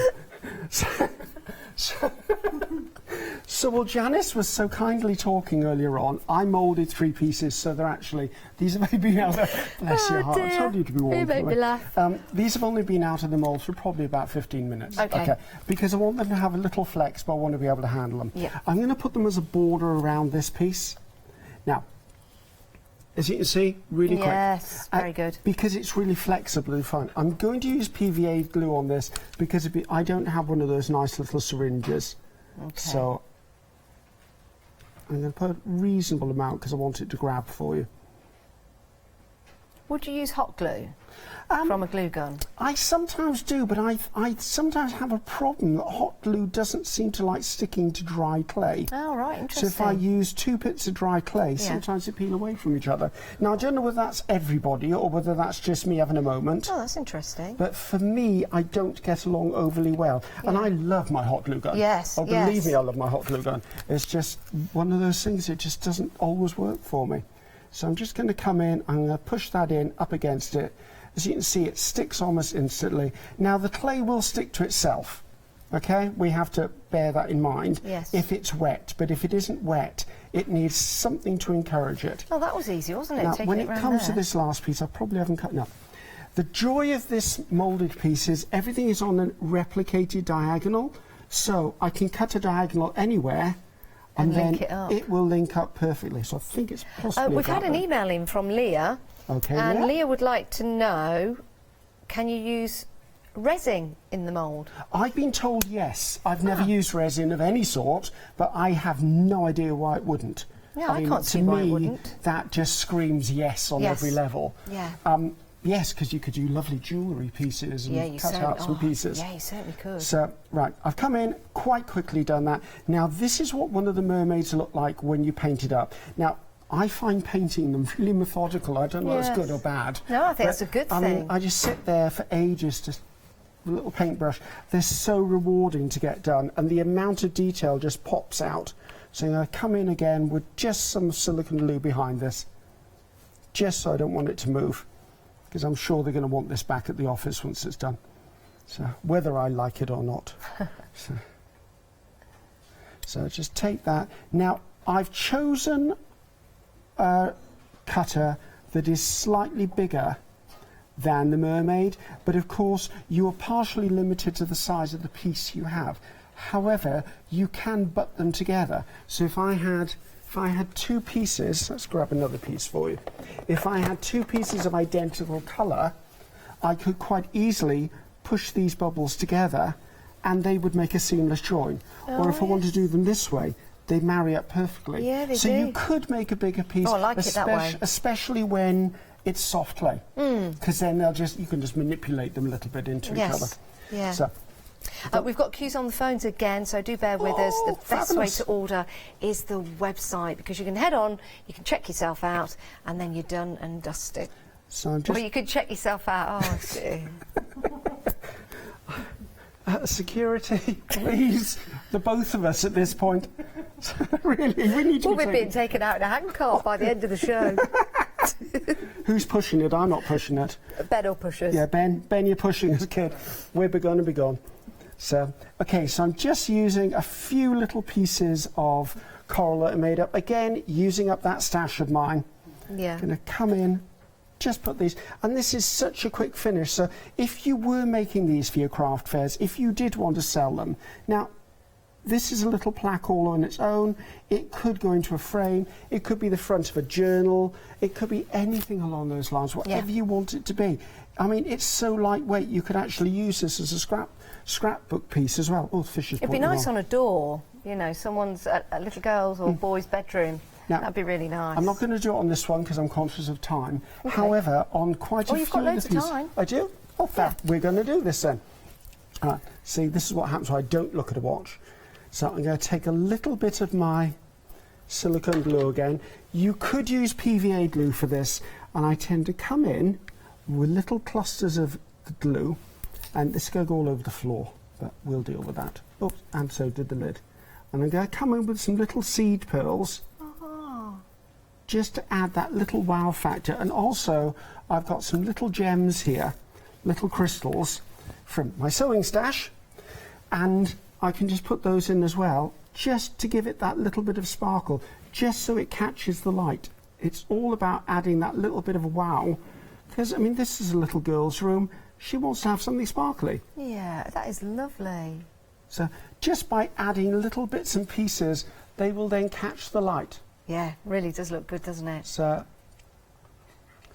So while Janice was so kindly talking earlier on, I moulded 3 pieces, so they're actually, these have only been out of, bless your heart, I told you to be warm. You make me laugh. These have only been out of the mould for probably about 15 minutes. Okay. Because I want them to have a little flex, but I want to be able to handle them. Yeah. I'm going to put them as a border around this piece. Now, as you can see, really quick. Yes, very good. Because it's really flexible and fun. I'm going to use PVA glue on this because I don't have one of those nice little syringes. Okay. So I'm going to put a reasonable amount because I want it to grab for you. Would you use hot glue from a glue gun? I sometimes do, but I sometimes have a problem that hot glue doesn't seem to like sticking to dry clay. Oh, right, So interesting. if I use 2 bits of dry clay, sometimes they peel away from each other. Now, I don't know whether that's everybody or whether that's just me having a moment. Oh, that's interesting. But for me, I don't get along overly well. And I love my hot glue gun. Yes, Oh, believe yes. me, I love my hot glue gun. It's just one of those things that just doesn't always work for me. So I'm just going to come in, I'm going to push that in up against it. As you can see, it sticks almost instantly. Now, the clay will stick to itself, okay? We have to bear that in mind Yes. if it's wet. But if it isn't wet, it needs something to encourage it. Oh, that was easy, wasn't it? Now, Taking when it it round comes to there. this last piece, I probably haven't cut enough. The joy of this moulded piece is everything is on a replicated diagonal, so I can cut a diagonal anywhere, and then link it up. it will link up perfectly. So I think it's possibly We've had about an there. email in from Leah, Okay, and Leah? Leah would like to know, can you use resin in the mould? I've been told yes. I've never used resin of any sort, but I have no idea why it wouldn't. Yeah, I mean, can't to see why it me, wouldn't. that just screams yes on Yes. every level. Yeah. Yes, because you could do lovely jewellery pieces and Yeah, you cut certainly, out some pieces. Yeah, you certainly could. So, right, I've come in, quite quickly done that. Now, this is what one of the mermaids look like when you paint it up. Now, I find painting them really methodical. I don't know if it's good or bad. No, I think but, that's a good I mean, thing. I just sit there for ages just with a little paintbrush. They're so rewarding to get done, and the amount of detail just pops out. So I'm going to come in again with just some silicone glue behind this, just so I don't want it to move, because I'm sure they're going to want this back at the office once it's done. So whether I like it or not. So just take that. Now, I've chosen a cutter that is slightly bigger than the mermaid, but of course you are partially limited to the size of the piece you have. However, you can butt them together. So if I had 2 pieces, let's grab another piece for you. If I had 2 pieces of identical colour, I could quite easily push these bubbles together and they would make a seamless join. Or if I want to do them this way, they marry up perfectly. Yeah, they so do. you could make a bigger piece, Oh, I like it that way. especially when it's soft clay, because then you can just manipulate them a little bit into each other. Yeah. So, We've got queues on the phones again, so do bear with us. The best way fabulous. to order is the website, because you can head on, you can check yourself out, and then you're done and dusted. so I'm Or just you could check yourself out. Oh, dear. security, please, the both of us at this point. Really, we need to We'll be be being taken out in a handcart by the end of the show. Who's pushing it? I'm not pushing it. Bed or pushers. Yeah, Ben, you're pushing us, kid. We're going to be gone. So, okay, so I'm just using a few little pieces of coral that I made up. Again, using up that stash of mine. Yeah. Going to come in, just put these, and this is such a quick finish. So if you were making these for your craft fairs, if you did want to sell them, now, this is a little plaque all on its own. It could go into a frame. It could be the front of a journal. It could be anything along those lines, whatever you want it to be. I mean, it's so lightweight, you could actually use this as a scrapbook piece as well. Oh, the fish is It'd be pointing nice on. on a door, you know, someone's a little girl's or boy's bedroom. Now, That'd be really nice. I'm not going to do it on this one because I'm conscious of time. However, on quite a few you've got of the loads of pieces... time. I do? Oh, fair. We're going to do this then. All right. See, this is what happens when I don't look at a watch. So I'm going to take a little bit of my silicone glue again. You could use PVA glue for this, and I tend to come in with little clusters of the glue, and this is going to go all over the floor, but we'll deal with that. Oops, and so did the lid. And I'm going to come in with some little seed pearls, just to add that little wow factor. And also, I've got some little gems here, little crystals from my sewing stash, and I can just put those in as well, just to give it that little bit of sparkle, just so it catches the light. It's all about adding that little bit of a wow, because, I mean, this is a little girl's room. She wants to have something sparkly. Yeah, that is lovely. So just by adding little bits and pieces, they will then catch the light. Yeah, really does look good, doesn't it? So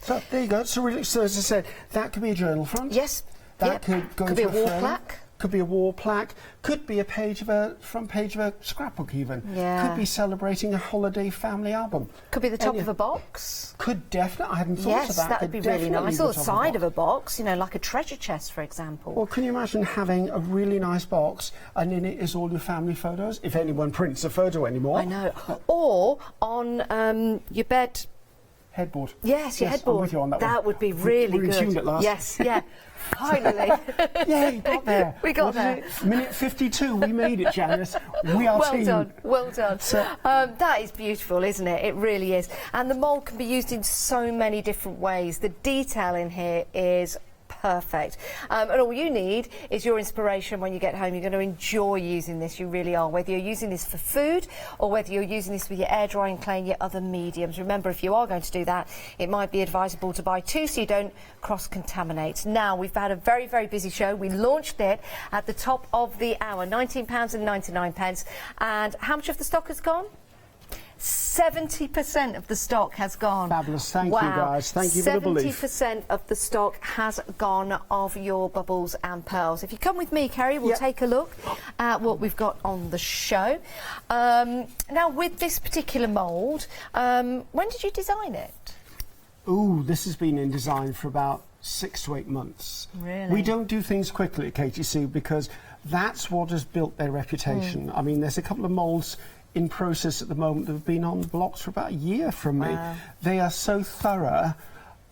there you go. So really, so as I said, that could be a journal front. Yes. That could go could be into a wall frame. plaque. Could be a wall plaque. Could be a page of a front page of a scrapbook even. Yeah. Could be celebrating a holiday family album. Could be the top of a box. Could definitely. I hadn't thought Yes, of that. that would Could be really definitely nice. be Or the the top side of box. a box, you know, like a treasure chest, for example. Or can you imagine having a really nice box and in it is all your family photos? If anyone prints a photo anymore. I know. Or on your bed. Headboard. Yes, your headboard. I'm with you on that one. That would be really We're in good. tune at last. Yes, yeah. Finally. Yeah, you got there. We got What is there. it? Minute 52. We made it, Janice. We are Well team. done, well done. So- That is beautiful, isn't it? It really is. And the mould can be used in so many different ways. The detail in here is perfect. And all you need is your inspiration when you get home. You're going to enjoy using this, you really are. Whether you're using this for food or whether you're using this with your air drying clay and your other mediums. Remember, if you are going to do that, it might be advisable to buy two so you don't cross-contaminate. Now, we've had a very, very busy show. We launched it at the top of the hour, £19.99. And how much of the stock has gone? 70% of the stock has gone. Fabulous. Thank you, guys. Thank you for the belief. 70% of the stock has gone of your bubbles and pearls. If you come with me, Kerry, we'll take a look at what we've got on the show. Now, with this particular mould, when did you design it? Ooh, this has been in design for about 6 to 8 months. Really? We don't do things quickly at KTC because that's what has built their reputation. I mean, there's a couple of moulds in process at the moment that have been on the blocks for about a year from me. They are so thorough.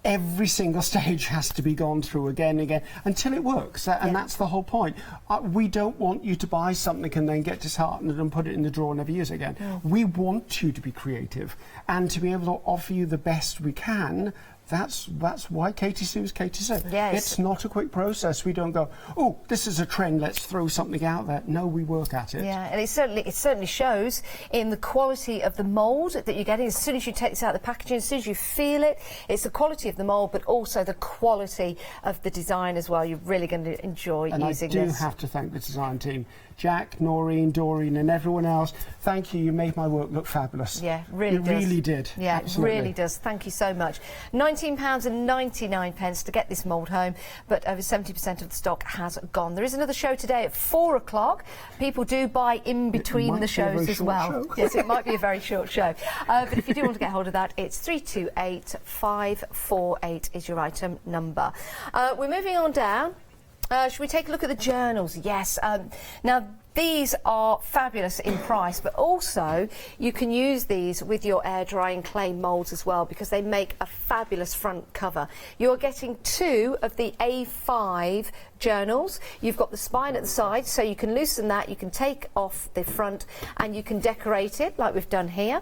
Every single stage has to be gone through again and again until it works, and that's the whole point. We don't want you to buy something and then get disheartened and put it in the drawer and never use it again. We want you to be creative and to be able to offer you the best we can. That's why KTC is KTC. Yes. It's not a quick process. We don't go, oh, this is a trend, let's throw something out there. No, we work at it. Yeah, and it certainly shows in the quality of the mould that you're getting. As soon as you take this out of the packaging, as soon as you feel it, it's the quality of the mould, but also the quality of the design as well. You're really going to enjoy using this. And I do have to thank the design team. Jack, Noreen, Doreen and everyone else, thank you. You made my work look fabulous. Yeah, really it does. really did. Yeah, Absolutely. it really does. Thank you so much. £19.99 to get this mould home, but over 70% of the stock has gone. There is another show today at 4 o'clock. People do buy in between the shows as well. Yes, it might be a very short show. But if you do want to get hold of that, it's 328548 is your item number. We're moving on down. Should we take a look at the journals? Yes. Now, these are fabulous in price, but also you can use these with your air drying clay moulds as well because they make a fabulous front cover. You're getting 2 of the A5 journals. You've got the spine at the side, so you can loosen that, you can take off the front and you can decorate it like we've done here.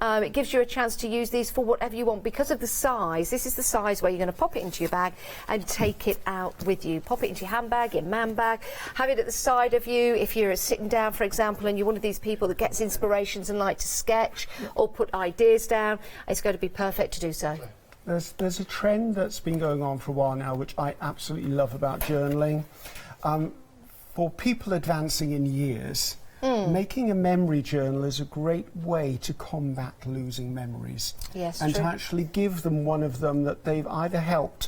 It gives you a chance to use these for whatever you want because of the size. This is the size where you're going to pop it into your bag and take it out with you. Pop it into your handbag, your man bag, have it at the side of you. If you're sitting down, for example, and you're one of these people that gets inspirations and like to sketch or put ideas down, it's going to be perfect to do so. There's a trend that's been going on for a while now, which I absolutely love about journaling. For people advancing in years, making a memory journal is a great way to combat losing memories. Yes, and true. to actually give them one of them that they've either helped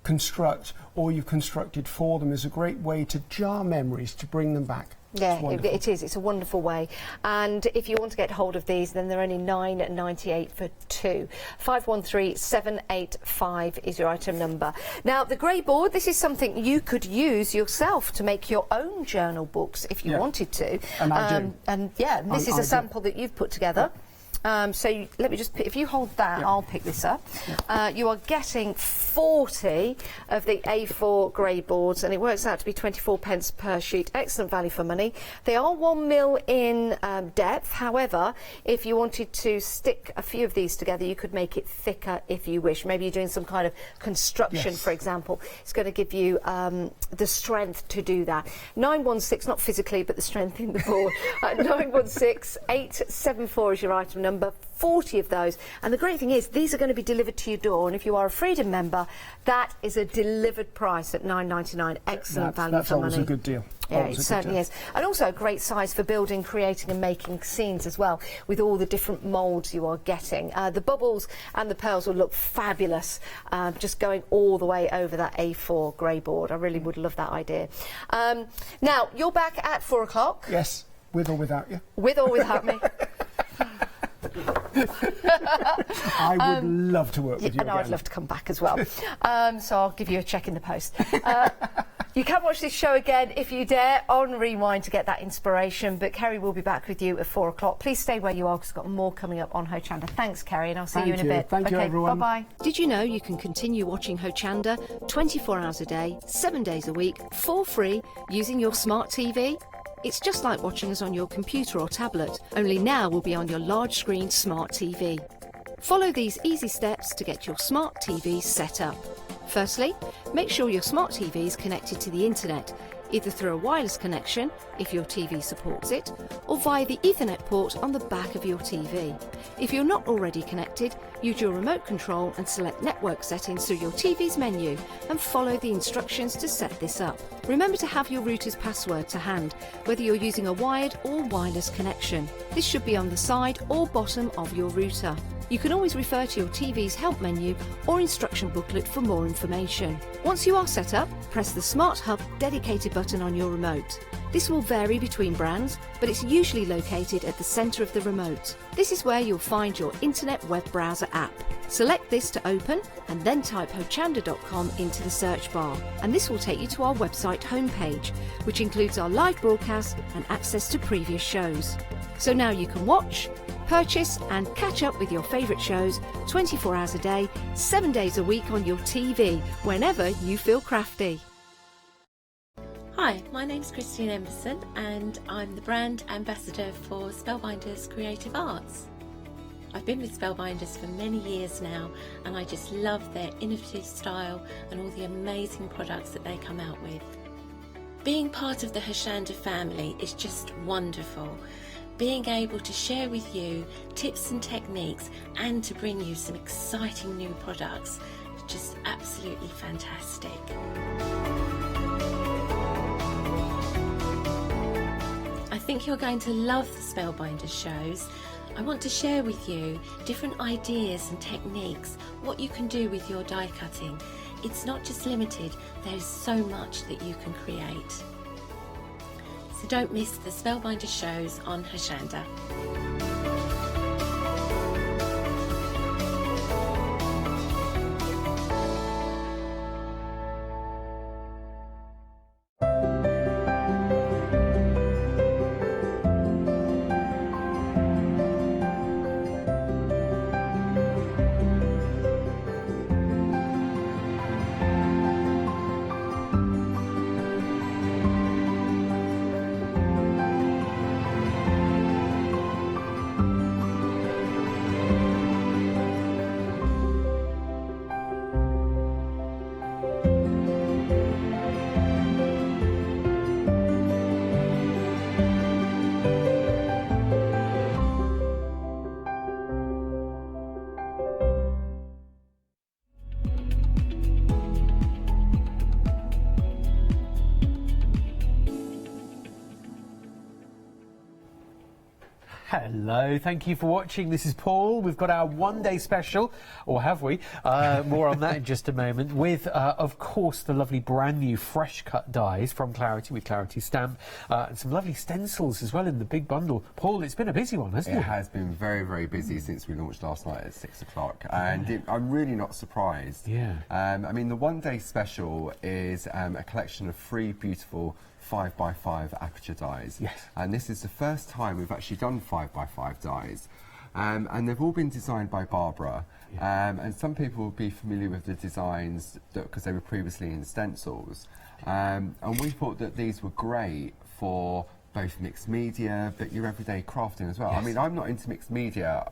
construct or you've constructed for them is a great way to jar memories, to bring them back. Yeah, it is. It's a wonderful way. And if you want to get hold of these, then they're only £9.98 for 2. 513785 is your item number. Now, the grey board, this is something you could use yourself to make your own journal books if you wanted to. And I do. And yeah, this is a sample that you've put together. Let me just, if you hold that, I'll pick this up. You are getting 40 of the A4 grey boards, and it works out to be 24 pence per sheet. Excellent value for money. They are 1 mil in depth. However, if you wanted to stick a few of these together, you could make it thicker if you wish. Maybe you're doing some kind of construction, for example. It's going to give you the strength to do that. 916, not physically, but the strength in the board. 916 874 is your item number. 40 of those, and the great thing is these are going to be delivered to your door, and if you are a Freedom member, that is a delivered price at £9.99. Excellent value for money. That's always a good deal. Yeah, it certainly is. And also a great size for building, creating and making scenes as well, with all the different moulds you are getting. The bubbles and the pearls will look fabulous, just going all the way over that A4 grey board. I really would love that idea. Now, you're back at 4 o'clock. Yes, with or without you. With or without me. I would love to work with you and again. I'd love to come back as well. So I'll give you a check in the post. You can watch this show again if you dare on Rewind to get that inspiration. But Kerry will be back with you at 4 o'clock. Please stay where you are because we've got more coming up on Hochanda. Thanks, Kerry, and I'll see you in a bit. Thank you, everyone. Bye-bye. Did you know you can continue watching Hochanda 24 hours a day, 7 days a week, for free using your smart TV? It's just like watching us on your computer or tablet, only now we'll be on your large screen smart TV. Follow these easy steps to get your smart TV set up. Firstly, make sure your smart TV is connected to the internet, either through a wireless connection, if your TV supports it, or via the Ethernet port on the back of your TV. If you're not already connected, use your remote control and select network settings through your TV's menu and follow the instructions to set this up. Remember to have your router's password to hand, whether you're using a wired or wireless connection. This should be on the side or bottom of your router. You can always refer to your TV's help menu or instruction booklet for more information. Once you are set up, press the Smart Hub dedicated button on your remote. This will vary between brands, but it's usually located at the centre of the remote. This is where you'll find your internet web browser app. Select this to open and then type hochanda.com into the search bar, and this will take you to our website homepage, which includes our live broadcast and access to previous shows. So now you can watch, purchase and catch up with your favourite shows 24 hours a day, 7 days a week on your TV, whenever you feel crafty. Hi, my name's Christine Emerson and I'm the brand ambassador for Spellbinders Creative Arts. I've been with Spellbinders for many years now and I just love their innovative style and all the amazing products that they come out with. Being part of the Hochanda family is just wonderful. Being able to share with you tips and techniques and to bring you some exciting new products is just absolutely fantastic. I think you're going to love the Spellbinders shows. I want to share with you different ideas and techniques, what you can do with your die cutting. It's not just limited, there's so much that you can create. So don't miss the Spellbinders shows on Hochanda. Hello, thank you for watching. This is Paul. We've got our one-day special, or have we? More on that in just a moment. With, of course, the lovely brand new fresh cut dies from Clarity with Clarity stamp, and some lovely stencils as well in the big bundle. Paul, it's been a busy one, hasn't it? It has been very, very busy since we launched last night at 6 o'clock, and I'm really not surprised. Yeah. I mean, the one-day special is a collection of 3 beautiful 5x5 aperture dies. Yes. And this is the first time we've actually done 5x5 dies. And they've all been designed by Barbara. And some people will be familiar with the designs because they were previously in stencils. And we thought that these were great for both mixed media, but your everyday crafting as well. Yes. I mean, I'm not into mixed media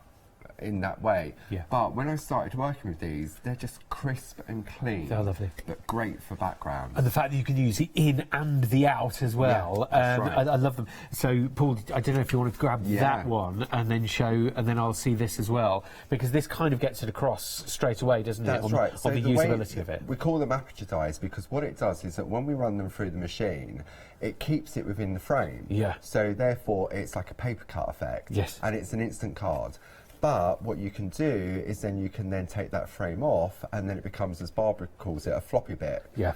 in that way, but when I started working with these, they're just crisp and clean. They're lovely, but great for background. And the fact that you can use the in and the out as well, that's right. I love them. So Paul, I don't know if you want to grab that one and then show, and then I'll see this as well, because this kind of gets it across straight away, doesn't it? That's right. So on the usability of it. We call them aperture dies because what it does is that when we run them through the machine, it keeps it within the frame. Yeah. So therefore, it's like a paper cut effect. Yes. And it's an instant card. But what you can do is then you can then take that frame off, and then it becomes, as Barbara calls it, a floppy bit. Yeah.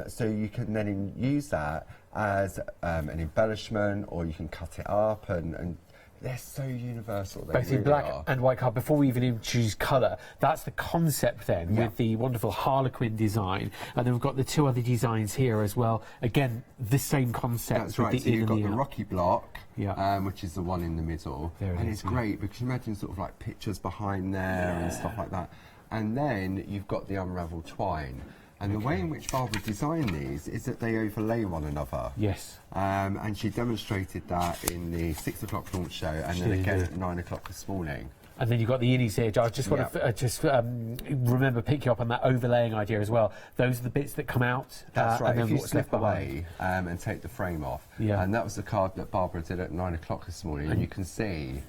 So you can then use that as an embellishment, or you can cut it up, and they're so universal. They Both really in black are. and white card. Before we even introduce colour, that's the concept then, with the wonderful Harlequin design. And then we've got the two other designs here as well. Again, the same concept. That's right. So you've got the Rocky block, Yeah. which is the one in the middle. There it and is, it's great because you imagine sort of like pictures behind there and stuff like that. And then you've got the unraveled twine. And the way in which Barbara designed these is that they overlay one another. Yes. And she demonstrated that in the 6 o'clock launch show, and then again at 9 o'clock this morning. And then you've got the innies here. I just want to remember, pick you up on that overlaying idea as well. Those are the bits that come out. That's right. And then if you what's slip left away and take the frame off. Yeah. And that was the card that Barbara did at 9 o'clock this morning. And you can see,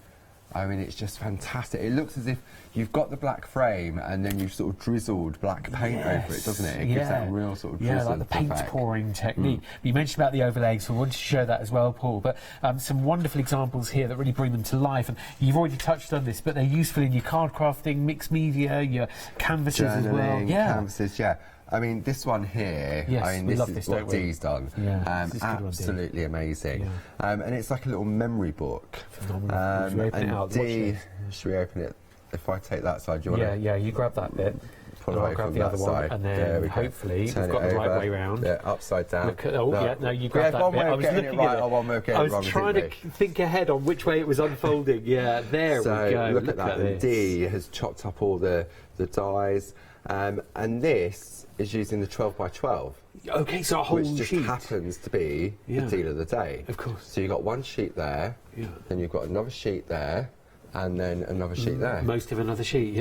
I mean, it's just fantastic. It looks as if you've got the black frame and then you've sort of drizzled black paint over it, doesn't it? It gives that real sort of drizzled like the paint effect. pouring technique. You mentioned about the overlaying, so we wanted to show that as well, Paul. But some wonderful examples here that really bring them to life. And you've already touched on this, but they're useful in your card crafting, mixed media, your canvases as well. Canvases, I mean, this one here, I mean, this is what Dee's done. Absolutely amazing. And it's like a little memory book. Phenomenal. Should we open it out? Dee, should we open it? If I take that side, do you want to? you grab that bit. Pull I'll away grab from the that other side. one, and then hopefully we've got the right way round. Yeah, upside down. Look at, you grab that bit. I was looking at it. I was trying to think ahead on which way it was unfolding. There we go. Look at that. And Dee has chopped up all the dies, and this is using the 12 by 12. Okay, so a whole sheet. Which just happens to be the deal of the day. Of course. So you've got one sheet there, then you've got another sheet there, and then another sheet there. Most of another sheet,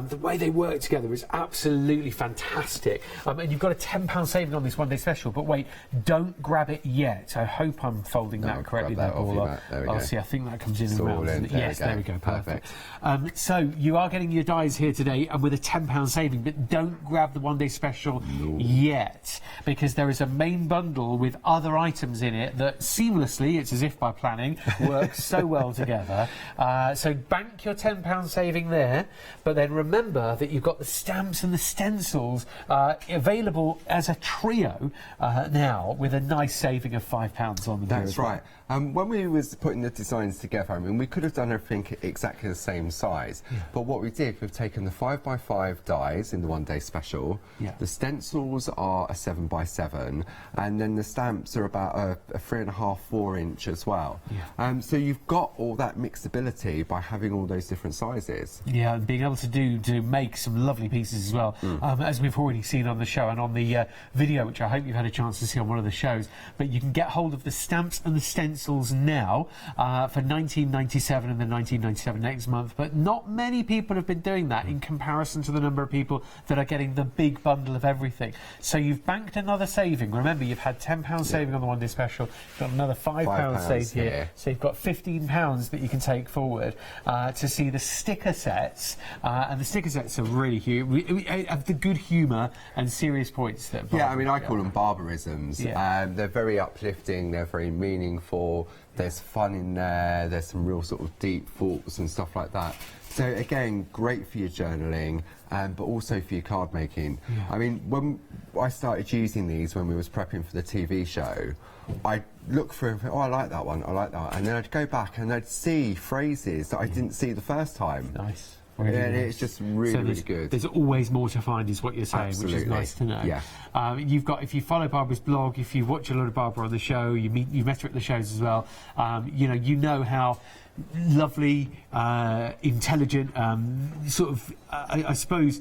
the way they work together is absolutely fantastic. And you've got a £10 saving on this one-day special, but wait, don't grab it yet. I hope I'm folding that correctly there, Paul. I'll see, I think that comes in and around. Yes, there we go, perfect. So you are getting your dies here today, and with a £10 saving, but don't grab the one-day special yet, because there is a main bundle with other items in it that seamlessly, it's as if by planning, works so well together. So bank your £10 saving there, but then remember that you've got the stamps and the stencils available as a trio now, with a nice saving of £5 on them. That's right. When we was putting the designs together, I mean, we could have done everything exactly the same size, but what we did, we've taken the 5x5 dies in the one-day special, the stencils are a 7x7, and then the stamps are about a 3.5, 4 inch as well. So you've got all that mixability by having all those different sizes. And being able to make some lovely pieces as well, as we've already seen on the show and on the video, which I hope you've had a chance to see on one of the shows. But you can get hold of the stamps and the stencils now for $19.97 and then $19.97 next month. But not many people have been doing that in comparison to the number of people that are getting the big bundle of everything. So you've banked another saving. Remember, you've had £10 saving on the one-day special. You've got another £5 saved here. So you've got £15 that you can take forward to see the sticker sets. And the sticker sets are really huge. Have the good humour and serious points that. I mean, I call them barbarisms. They're very uplifting. They're very meaningful. There's fun in there. There's some real sort of deep thoughts and stuff like that. So again, great for your journaling, but also for your card making. I mean, when I started using these when we was prepping for the TV show, I'd look through and think, I like that one, I like that one. And then I'd go back and I'd see phrases that I didn't see the first time. Nice. It's just really good. There's always more to find, is what you're saying, Absolutely. which is nice to know. You've got, if you follow Barbara's blog, if you watch a lot of Barbara on the show, you've met her at the shows as well. You know how lovely, intelligent, sort of, I suppose,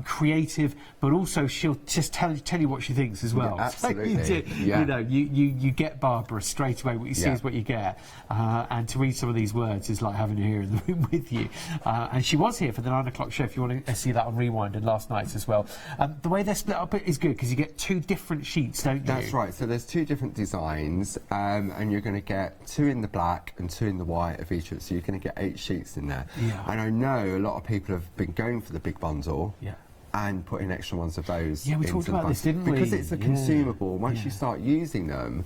creative, but also she'll just tell you what she thinks as well. Yeah, absolutely. So Yeah. you know, you get Barbara straight away. What you see is what you get. And to read some of these words is like having her here in the room with you. And she was here for the 9 o'clock show, if you want to see that on Rewind, and last night's as well. The way they're split up is good because you get 2 different sheets, don't you? That's right. So there's 2 different designs, and you're going to get 2 in the black and 2 in the white of each. So you're going to get 8 sheets in there. Yeah. And I know a lot of people have been going for the big bundle. Yeah. And putting extra ones of those. Yeah, we talked about this, didn't we? Because it's a consumable. Once Yeah. you start using them,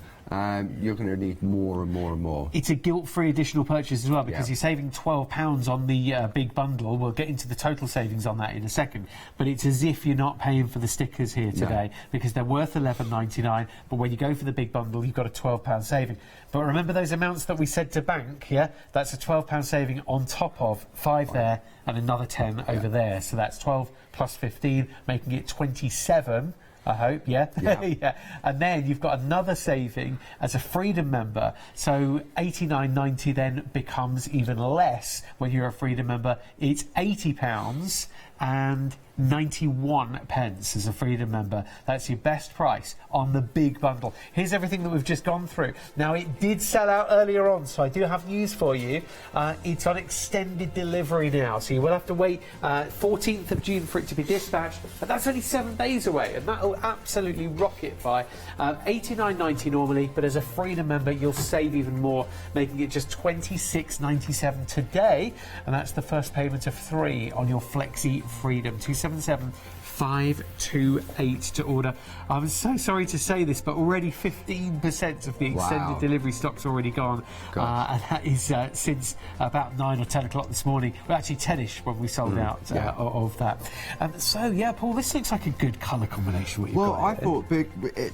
you're going to need more and more and more. It's a guilt-free additional purchase as well, because you're saving £12 on the big bundle. We'll get into the total savings on that in a second. But it's as if you're not paying for the stickers here today, because they're worth £11.99. But when you go for the big bundle, you've got a £12 saving. But remember those amounts that we said to bank, yeah? That's a £12 saving on top of 5 there and another 10 over there. So that's 12 plus 15, making it 27. I hope, yeah. Yeah. And then you've got another saving as a Freedom member. So £89.90 then becomes even less when you're a Freedom member. It's £80 and 91 pence as a Freedom member. That's your best price on the big bundle. Here's everything that we've just gone through. Now, it did sell out earlier on, so I do have news for you. It's on extended delivery now, so you will have to wait 14th of June for it to be dispatched, but that's only 7 days away, and that'll absolutely rock it by £89.90 normally, but as a Freedom member you'll save even more, making it just £26.97 today, and that's the first payment of 3 on your Flexi Freedom. 277-528 to order. I'm so sorry to say this, but already 15% of the extended delivery stock's already gone. And that is since about 9 or 10 o'clock this morning. Well, actually 10ish when we sold out of that. So, yeah, Paul, this looks like a good colour combination. What you've got I here. thought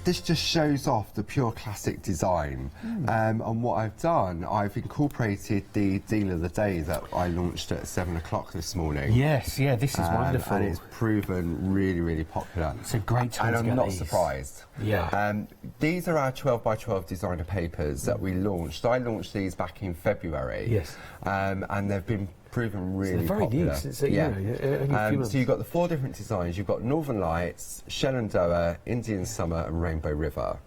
this just shows off the pure classic design. And what I've done, I've incorporated the deal of the day that I launched at 7 o'clock this morning. Yes, yeah, this is wonderful. And it's proven really, really popular. It's a great time and to I'm get not these. surprised. Yeah. These are our 12 by 12 designer papers that we launched. I launched these back in February. Yes. And they've been proven really very popular. new since only a few months. So you've got the 4 different designs. You've got Northern Lights, Shenandoah, Indian Summer and Rainbow River.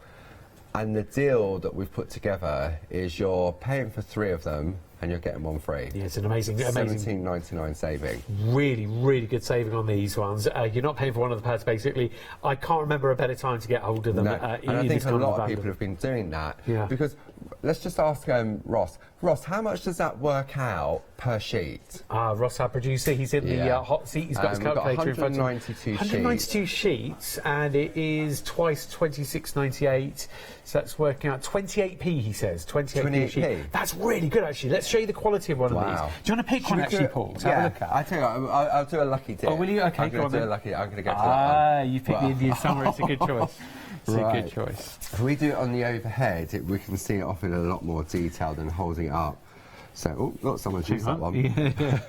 And the deal that we've put together is you're paying for 3 of them and you're getting 1 free. Yeah, it's an amazing £17.99 saving. Really, really good saving on these ones. You're not paying for one of the pads, basically. I can't remember a better time to get hold of them. No. And I think a lot of people have been doing that. Yeah. Because let's just ask Ross. Ross, how much does that work out per sheet? Ross, our producer, he's in the hot seat. He's got his calculator in front of him. 192 sheets, and it is twice 26.98. So that's working out 28p, he says. 28p a sheet. That's really good, actually. Let's show you the quality of one of these. Do you want to pick one, actually, Paul, to have a look at? I tell you what, I'll do a lucky dip. Oh, will you? Okay, I'm going to do a lucky. I'm going to go to that one. You picked the Indian Summer. It's a good choice. It's a good choice. If we do it on the overhead, we can see it off in a lot more detail than holding it up. So, not someone's used that one. Yeah.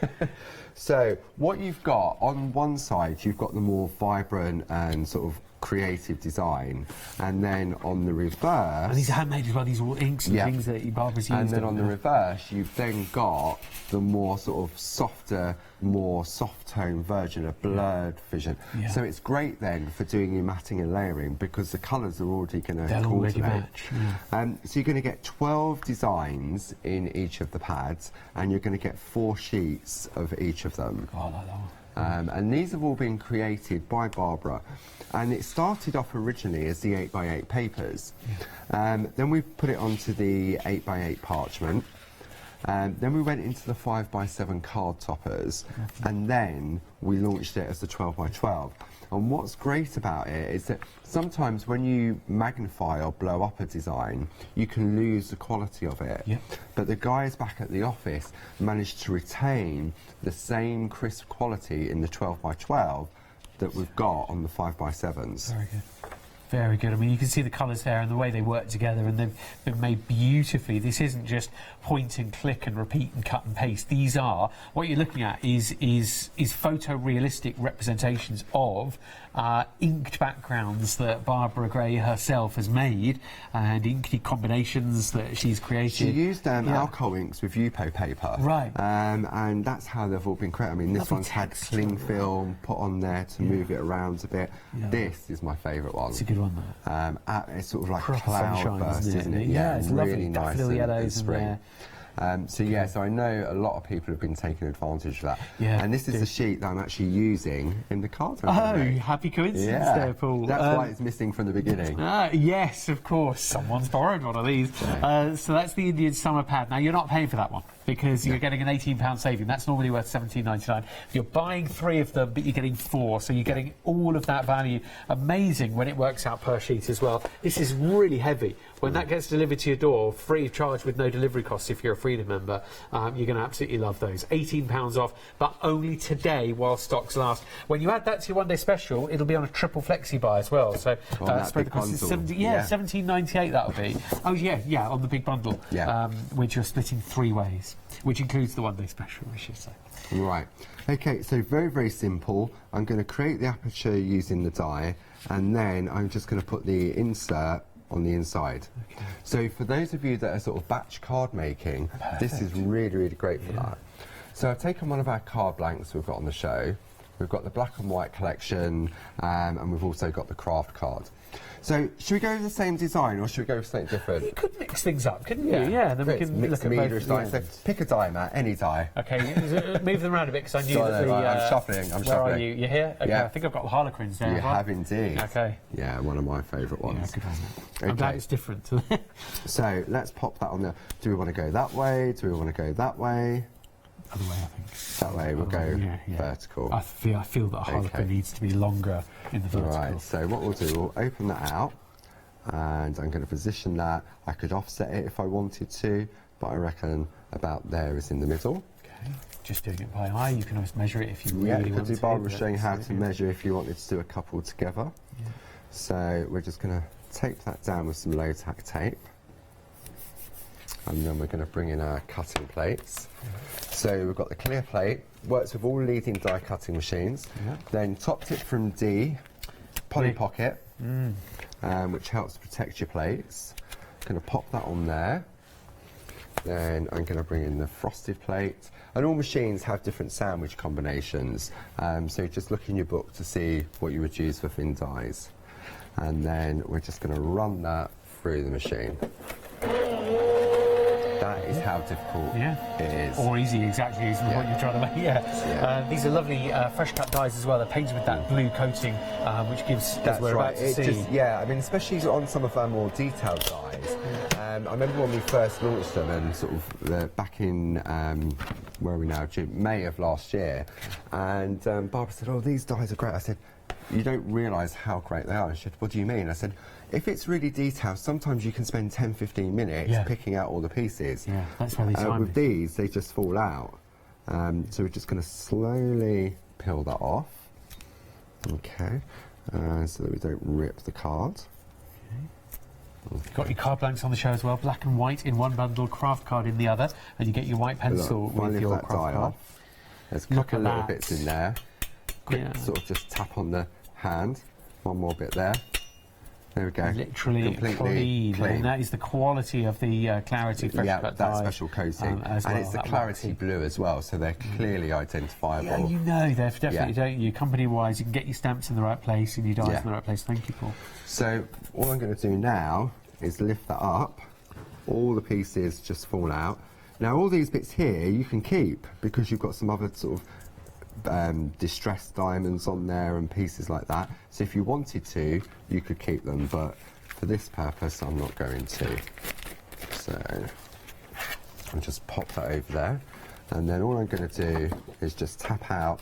So, what you've got on one side, you've got the more vibrant and sort of creative design, and then on the reverse, And these are handmade as well. These are all inks and things that Barbara's used. and then on the reverse, you've then got the more sort of softer, more soft tone version, a blurred vision. Yeah. So it's great then for doing your matting and layering because the colours are already going to They'll already match. So you're going to get 12 designs in each of the pads, and you're going to get 4 sheets of each of them. Oh, I like that one. And these have all been created by Barbara, and it started off originally as the 8x8 papers. Then we put it onto the 8x8 parchment. Then we went into the 5x7 card toppers, and then we launched it as the 12x12. And what's great about it is that sometimes when you magnify or blow up a design, you can lose the quality of it. Yep. But the guys back at the office managed to retain the same crisp quality in the 12x12 that we've got on the 5x7s. Very good. Very good. I mean, you can see the colours there and the way they work together, and they've been made beautifully. This isn't just point and click and repeat and cut and paste. These are, what you're looking at is photorealistic representations of inked backgrounds that Barbara Gray herself has made, and inky combinations that she's created. She used alcohol inks with Yupo paper. Right. And that's how they've all been created. I mean, this Lovely one's had texture. cling film put on there to move it around a bit. Yeah. This is my favourite one. It's a good one, though. It's sort of like Proper cloud sunshine, burst, isn't it? Yeah, it's really lovely. nice Daffodil and yellows in spring. there. So I know a lot of people have been taking advantage of that. Yeah, and this is the sheet that I'm actually using in the card. Oh, happy coincidence there, Paul. That's why it's missing from the beginning. Yes, of course. Someone's borrowed one of these. So that's the Indian summer pad. Now, you're not paying for that one because you're getting an £18 saving. That's normally worth $17.99. You're buying 3 of them, but you're getting 4, so you're getting all of that value. Amazing when it works out per sheet as well. This is really heavy. When that gets delivered to your door, free of charge with no delivery costs if you're a Freedom member, you're going to absolutely love those. £18 off, but only today while stocks last. When you add that to your one-day special, it'll be on a triple flexi buy as well. So that big bundle. £17.98 that'll be. Oh yeah, on the big bundle. Yeah. Which you're splitting 3 ways, which includes the one-day special, we should say. Right. Okay, so very, very simple. I'm going to create the aperture using the die, and then I'm just going to put the insert on the inside. Okay. So for those of you that are sort of batch card making, this is really, really great for that. So I've taken one of our card blanks we've got on the show. We've got the black and white collection, and we've also got the craft card. So should we go with the same design, or should we go with something different? You could mix things up, couldn't you? Yeah, then we can mix look at media both. designs. So pick a die, Matt, any die. Okay, move them around a bit because I knew Sorry, that the... I'm shuffling, I'm where shuffling. are you? You're here? Okay, Yeah. I think I've got the Harlequins there. You have I? have indeed. Okay. Yeah, one of my favourite Yeah, ones. good one. Okay. I'm glad it's different. So let's pop that on there. Do we want to go that way? Do we want to go that way? Other way, I think. That way, we'll go Yeah. vertical. I feel that Harlequin needs to be longer in the vertical. Right, so what we'll do, we'll open that out, and I'm going to position that. I could offset it if I wanted to, but I reckon about there is in the middle. Okay, just doing it by eye. You can always measure it if you Yeah, really you want could to. do Barbara was showing how That's to measure if you wanted to do a couple together. Yeah. So we're just going to tape that down with some low tack tape. And then we're going to bring in our cutting plates. So we've got the clear plate, works with all leading die cutting machines. Yeah. Then top tip from D, Polly Yeah. Pocket, which helps protect your plates. Going to pop that on there. Then I'm going to bring in the frosted plate. And all machines have different sandwich combinations. So just look in your book to see what you would use for thin dies. And then we're just going to run that through the machine. That is how difficult it is. Or easy, exactly, is what you're trying to make. Yeah. These are lovely fresh cut dies as well. They're painted with that blue coating, which gives, as That's we're right. about to see. I mean, especially on some of our more detailed dies. I remember when we first launched them, and sort of back in where are we now? May of last year. And Barbara said, "Oh, these dies are great." I said, "You don't realise how great they are." And she said, "What do you mean?" I said, "If it's really detailed, sometimes you can spend 10-15 minutes picking out all the pieces. Yeah, that's why they time With it. these, they just fall out. So we're just going to slowly peel that off. Okay, so that we don't rip the card. You've got your card blanks on the show as well, black and white in one bundle, craft card in the other, and you get your white pencil If I with lift your that craft die card. off, there's a Look couple of at little that. bits in there. Quick sort of just tap on the hand. One more bit there. There we go. Literally completely clean. And that is the quality of the Clarity Fresh Cut that die, special coating. as well, And it's the that Clarity waxy. blue as well, so they're clearly identifiable. Yeah, you know, they're definitely, Yeah. don't you? Company-wise, you can get your stamps in the right place and your dies in the right place. Thank you, Paul. So all I'm going to do now is lift that up. All the pieces just fall out. Now all these bits here you can keep because you've got some other sort of distressed diamonds on there and pieces like that. So if you wanted to, you could keep them, but for this purpose I'm not going to. So I'll just pop that over there, and then all I'm going to do is just tap out,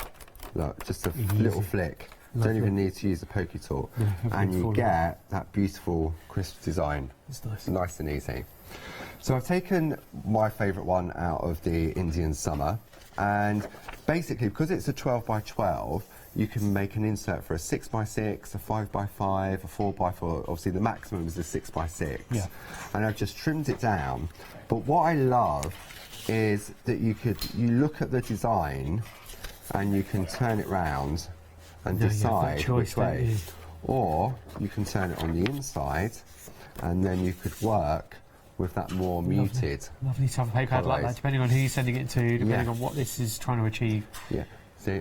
look, just a little flick. Don't even need to use a pokey tool, and you get that beautiful crisp design. It's nice. Nice and easy. So I've taken my favourite one out of the Indian Summer, and basically because it's a 12 by 12, you can make an insert for a 6x6, a 5x5, a 4x4. Obviously, the maximum is a 6x6. Yeah. And I've just trimmed it down. But what I love is that you look at the design and you can turn it round and decide which way. Or you can turn it on the inside and then you could work with that more muted. Lovely to have a paper like that, depending on who you're sending it to, depending on what this is trying to achieve. Yeah.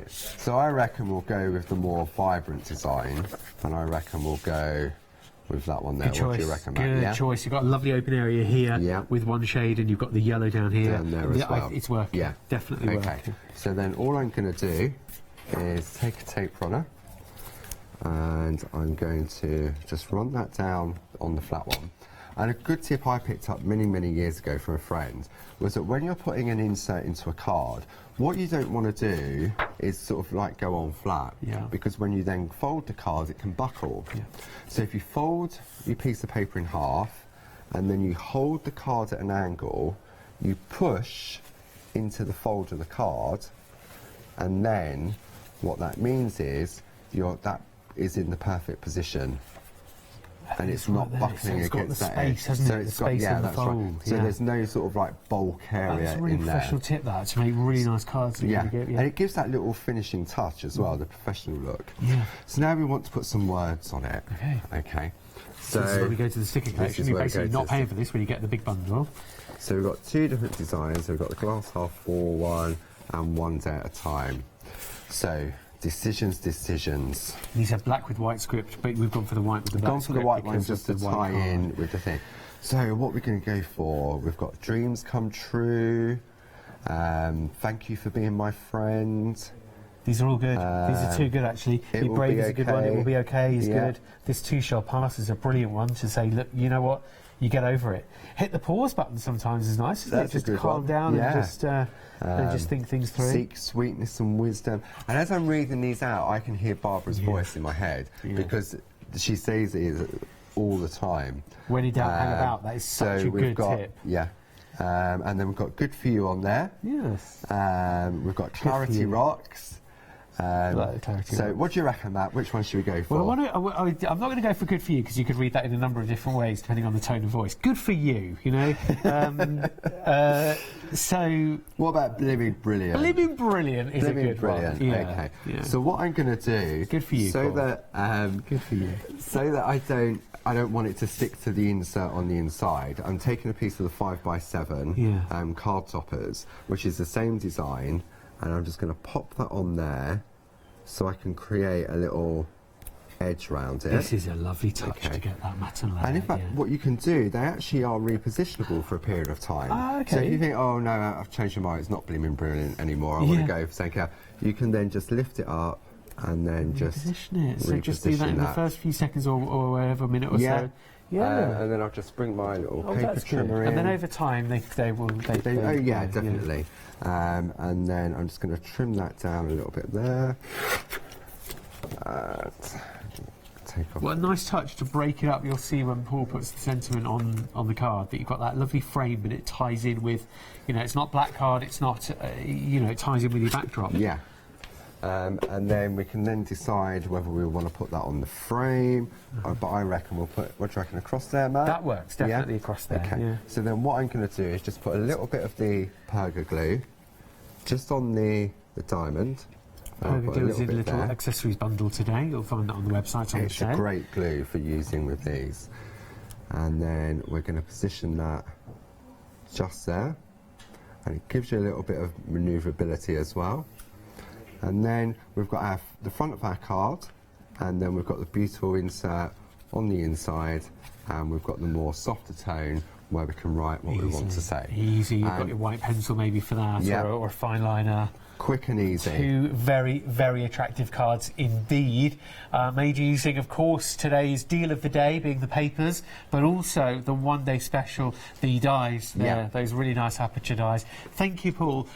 So I reckon we'll go with the more vibrant design, and I reckon we'll go with that one there. Good choice. What do you reckon, Matt? Good choice. You've got a lovely open area here with one shade, and you've got the yellow down here. Down there as well. It's working. Yeah. Definitely working. So then all I'm going to do is take a tape runner, and I'm going to just run that down on the flat one. And a good tip I picked up many, many years ago from a friend was that when you're putting an insert into a card, what you don't want to do is sort of like go on flat. Yeah. Because when you then fold the card, it can buckle. Yeah. So if you fold your piece of paper in half, and then you hold the card at an angle, you push into the fold of the card, and then what that means is that is in the perfect position. And it's not buckling against that edge. So it's got the space in the fold. Right. So there's no sort of like bulk area in there. That's a really professional tip, that, to make really nice cards. And it gives that little finishing touch as well, the professional look. Yeah. So now we want to put some words on it. Okay. So this is where we go to the sticker collection. You're basically not paying for this when you get the big bundle. So we've got two different designs. We've got the glass half full one and one day at a time. So decisions. These have black with white script, but we've gone for the white with the black script. Gone for the white ones just to tie in with the thing. So what we're going to go for, we've got dreams come true, thank you for being my friend. These are all good. These are too good, actually. Be brave is a good one. It will be okay is good. This too shall pass is a brilliant one to say, look, you know what? You get over it. Hit the pause button sometimes is nice, isn't it? Just to calm down and just think things through. Seek sweetness and wisdom. And as I'm reading these out, I can hear Barbara's voice in my head because she says it all the time. When in doubt, hang about. That is such a good tip. Yeah. And then we've got good for you on there. Yes. We've got clarity rocks. So what do you reckon, Matt? Which one should we go for? Well, I'm not going to go for good for you because you could read that in a number of different ways depending on the tone of voice. Good for you, you know. So what about living brilliant? Living brilliant is a good one. Okay. Yeah. So what I'm going to do, good for you, so that good for you, so that I don't want it to stick to the insert on the inside. I'm taking a piece of the 5x7 card toppers, which is the same design, and I'm just going to pop that on there. So I can create a little edge around it. This is a lovely touch to get that matte and layer. And in fact, what you can do, they actually are repositionable for a period of time. So if you think, oh no, I've changed my mind, it's not blooming brilliant anymore, I want to go for something else, you can then just lift it up and then just reposition it. So just do that in the first few seconds or whatever, minute or so. Yeah. And then I'll just bring my little paper trimmer in. And then over time, they will... oh yeah, definitely. And then I'm just going to trim that down a little bit there. Take off. What a nice touch to break it up. You'll see when Paul puts the sentiment on the card that you've got that lovely frame, but it ties in with, you know, it's not black card, it's not, you know, it ties in with your backdrop. Yeah. And then we can then decide whether we want to put that on the frame, but I reckon we'll put, what do you reckon, across there, Matt? That works, definitely across there. Okay. Yeah. So then what I'm going to do is just put a little bit of the Perga glue just on the diamond. Perga glue is in a little accessories bundle today. You'll find that on the website on the show. It's a great glue for using with these. And then we're going to position that just there. And it gives you a little bit of manoeuvrability as well. And then we've got the front of our card, and then we've got the beautiful insert on the inside, and we've got the more softer tone where we can write what we want to say. Easy, you've got your white pencil maybe for that, or a fine liner. Quick and easy. Two very, very attractive cards indeed. Made using, of course, today's deal of the day being the papers, but also the one-day special, the dies there, those really nice aperture dies. Thank you, Paul.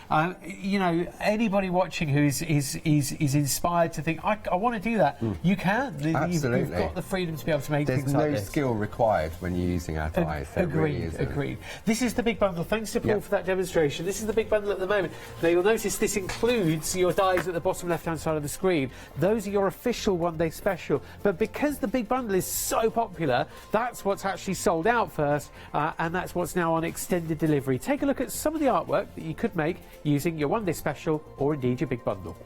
You know, anybody watching who is inspired to think, I want to do that, you can. Absolutely. You've got the freedom to be able to make things like this. There's no skill required when you're using our dies. They're really isn't it? Agreed. This is the big bundle. Thanks to Paul for that demonstration. This is the big bundle at the moment. Now you'll notice this includes your dies at the bottom left-hand side of the screen. Those are your official one-day special. But because the big bundle is so popular, that's what's actually sold out first, and that's what's now on extended delivery. Take a look at some of the artwork that you could make using your one-day special or indeed your big bundle.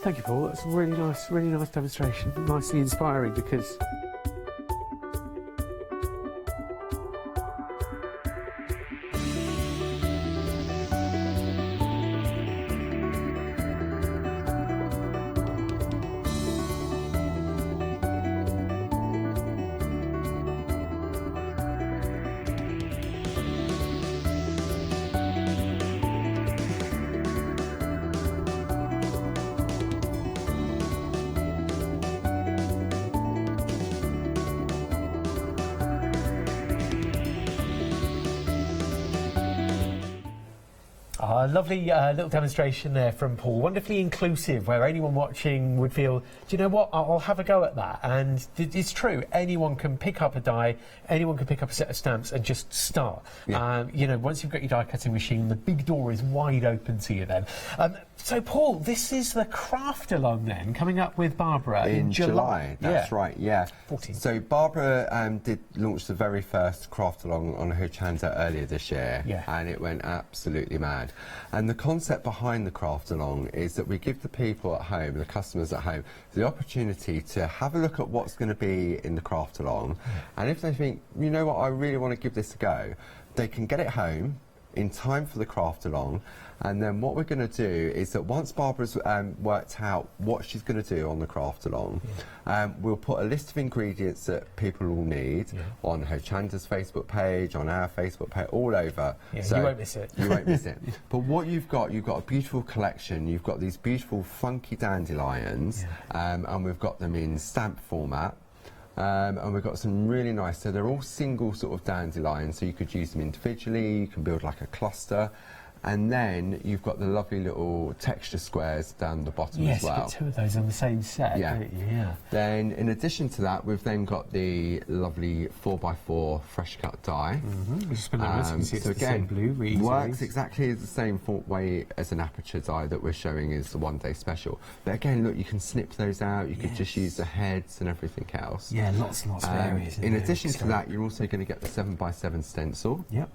Thank you, Paul. That's a really nice demonstration. Nicely inspiring because lovely little demonstration there from Paul. Wonderfully inclusive, where anyone watching would feel, do you know what, I'll have a go at that. And it's true, anyone can pick up a die, anyone can pick up a set of stamps and just start. You know, once you've got your die cutting machine, the big door is wide open to you then. So Paul, this is the craft along then, coming up with Barbara in July. That's right, yeah. 14th. So Barbara did launch the very first craft along on Hochanda earlier this year, and it went absolutely mad. And the concept behind the craft along is that we give the people at home, the customers at home, the opportunity to have a look at what's going to be in the craft along, and if they think, you know what, I really want to give this a go, they can get it home in time for the craft along. And then what we're going to do is that once Barbara's worked out what she's going to do on the craft along, we'll put a list of ingredients that people will need on Hochanda's Facebook page, on our Facebook page, all over. So you won't miss it. You won't miss it. But what you've got a beautiful collection. You've got these beautiful funky dandelions, and we've got them in stamp format. And we've got some really nice, so they're all single sort of dandelions, so you could use them individually, you can build like a cluster. And then you've got the lovely little texture squares down the bottom as well. Yes, you've got two of those on the same set, don't you? Then, in addition to that, we've then got the lovely 4x4 fresh cut die. Just so again, it's the same blue. Works exactly the same way as an aperture die that we're showing is the one-day special. But again, look, you can snip those out. You could just use the heads and everything else. Yeah, lots and lots of areas. In addition to that, you're also going to get the 7x7 stencil. Yep.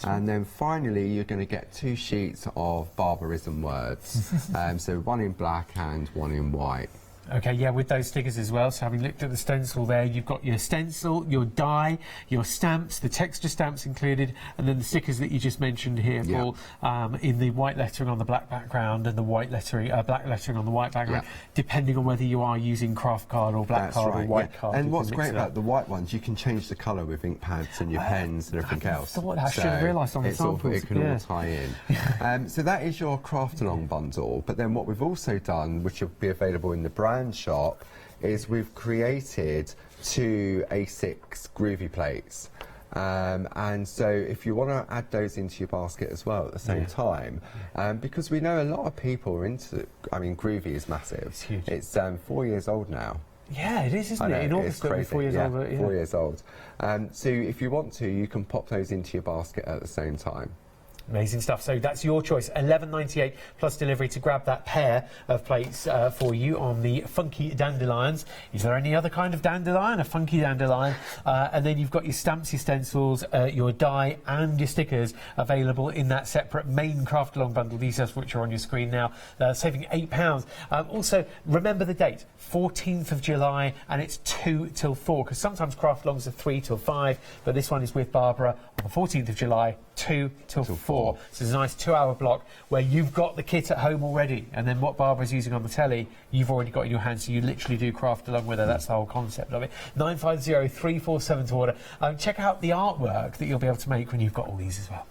And then finally, you're going to get 2 sheets of barbarism words. So one in black and one in white. Okay, yeah, with those stickers as well. So having looked at the stencil there, you've got your stencil, your die, your stamps, the texture stamps included, and then the stickers that you just mentioned here, Paul, in the white lettering on the black background and the white lettering, black lettering on the white background, depending on whether you are using craft card or black card or white card. And what's great about the white ones, you can change the colour with ink pads and your pens and everything else. I should have realised on the samples. It can all tie in. So that is your craft along bundle. But then what we've also done, which will be available in the brand shop, is we've created 2 A6 groovy plates. And so if you want to add those into your basket as well at the same time, because we know a lot of people are into, I mean, groovy is massive. It's huge. It's 4 years old now. Yeah, it is, isn't it? In August it'll be 4 years old. 4 years old. So if you want to, you can pop those into your basket at the same time. Amazing stuff. So that's your choice. $11.98 plus delivery to grab that pair of plates for you on the funky dandelions. Is there any other kind of dandelion? A funky dandelion. And then you've got your stamps, your stencils, your die and your stickers available in that separate main craft along bundle. Details which are on your screen now. Saving £8. Also, remember the date, 14th of July, and it's 2 till 4, because sometimes craft alongs are 3 till 5, but this one is with Barbara on the 14th of July, 2 till 4. So it's a nice 2-hour block where you've got the kit at home already, and then what Barbara's using on the telly, you've already got in your hands, so you literally do craft along with her. That's the whole concept of it. 950-347 to order. Check out the artwork that you'll be able to make when you've got all these as well.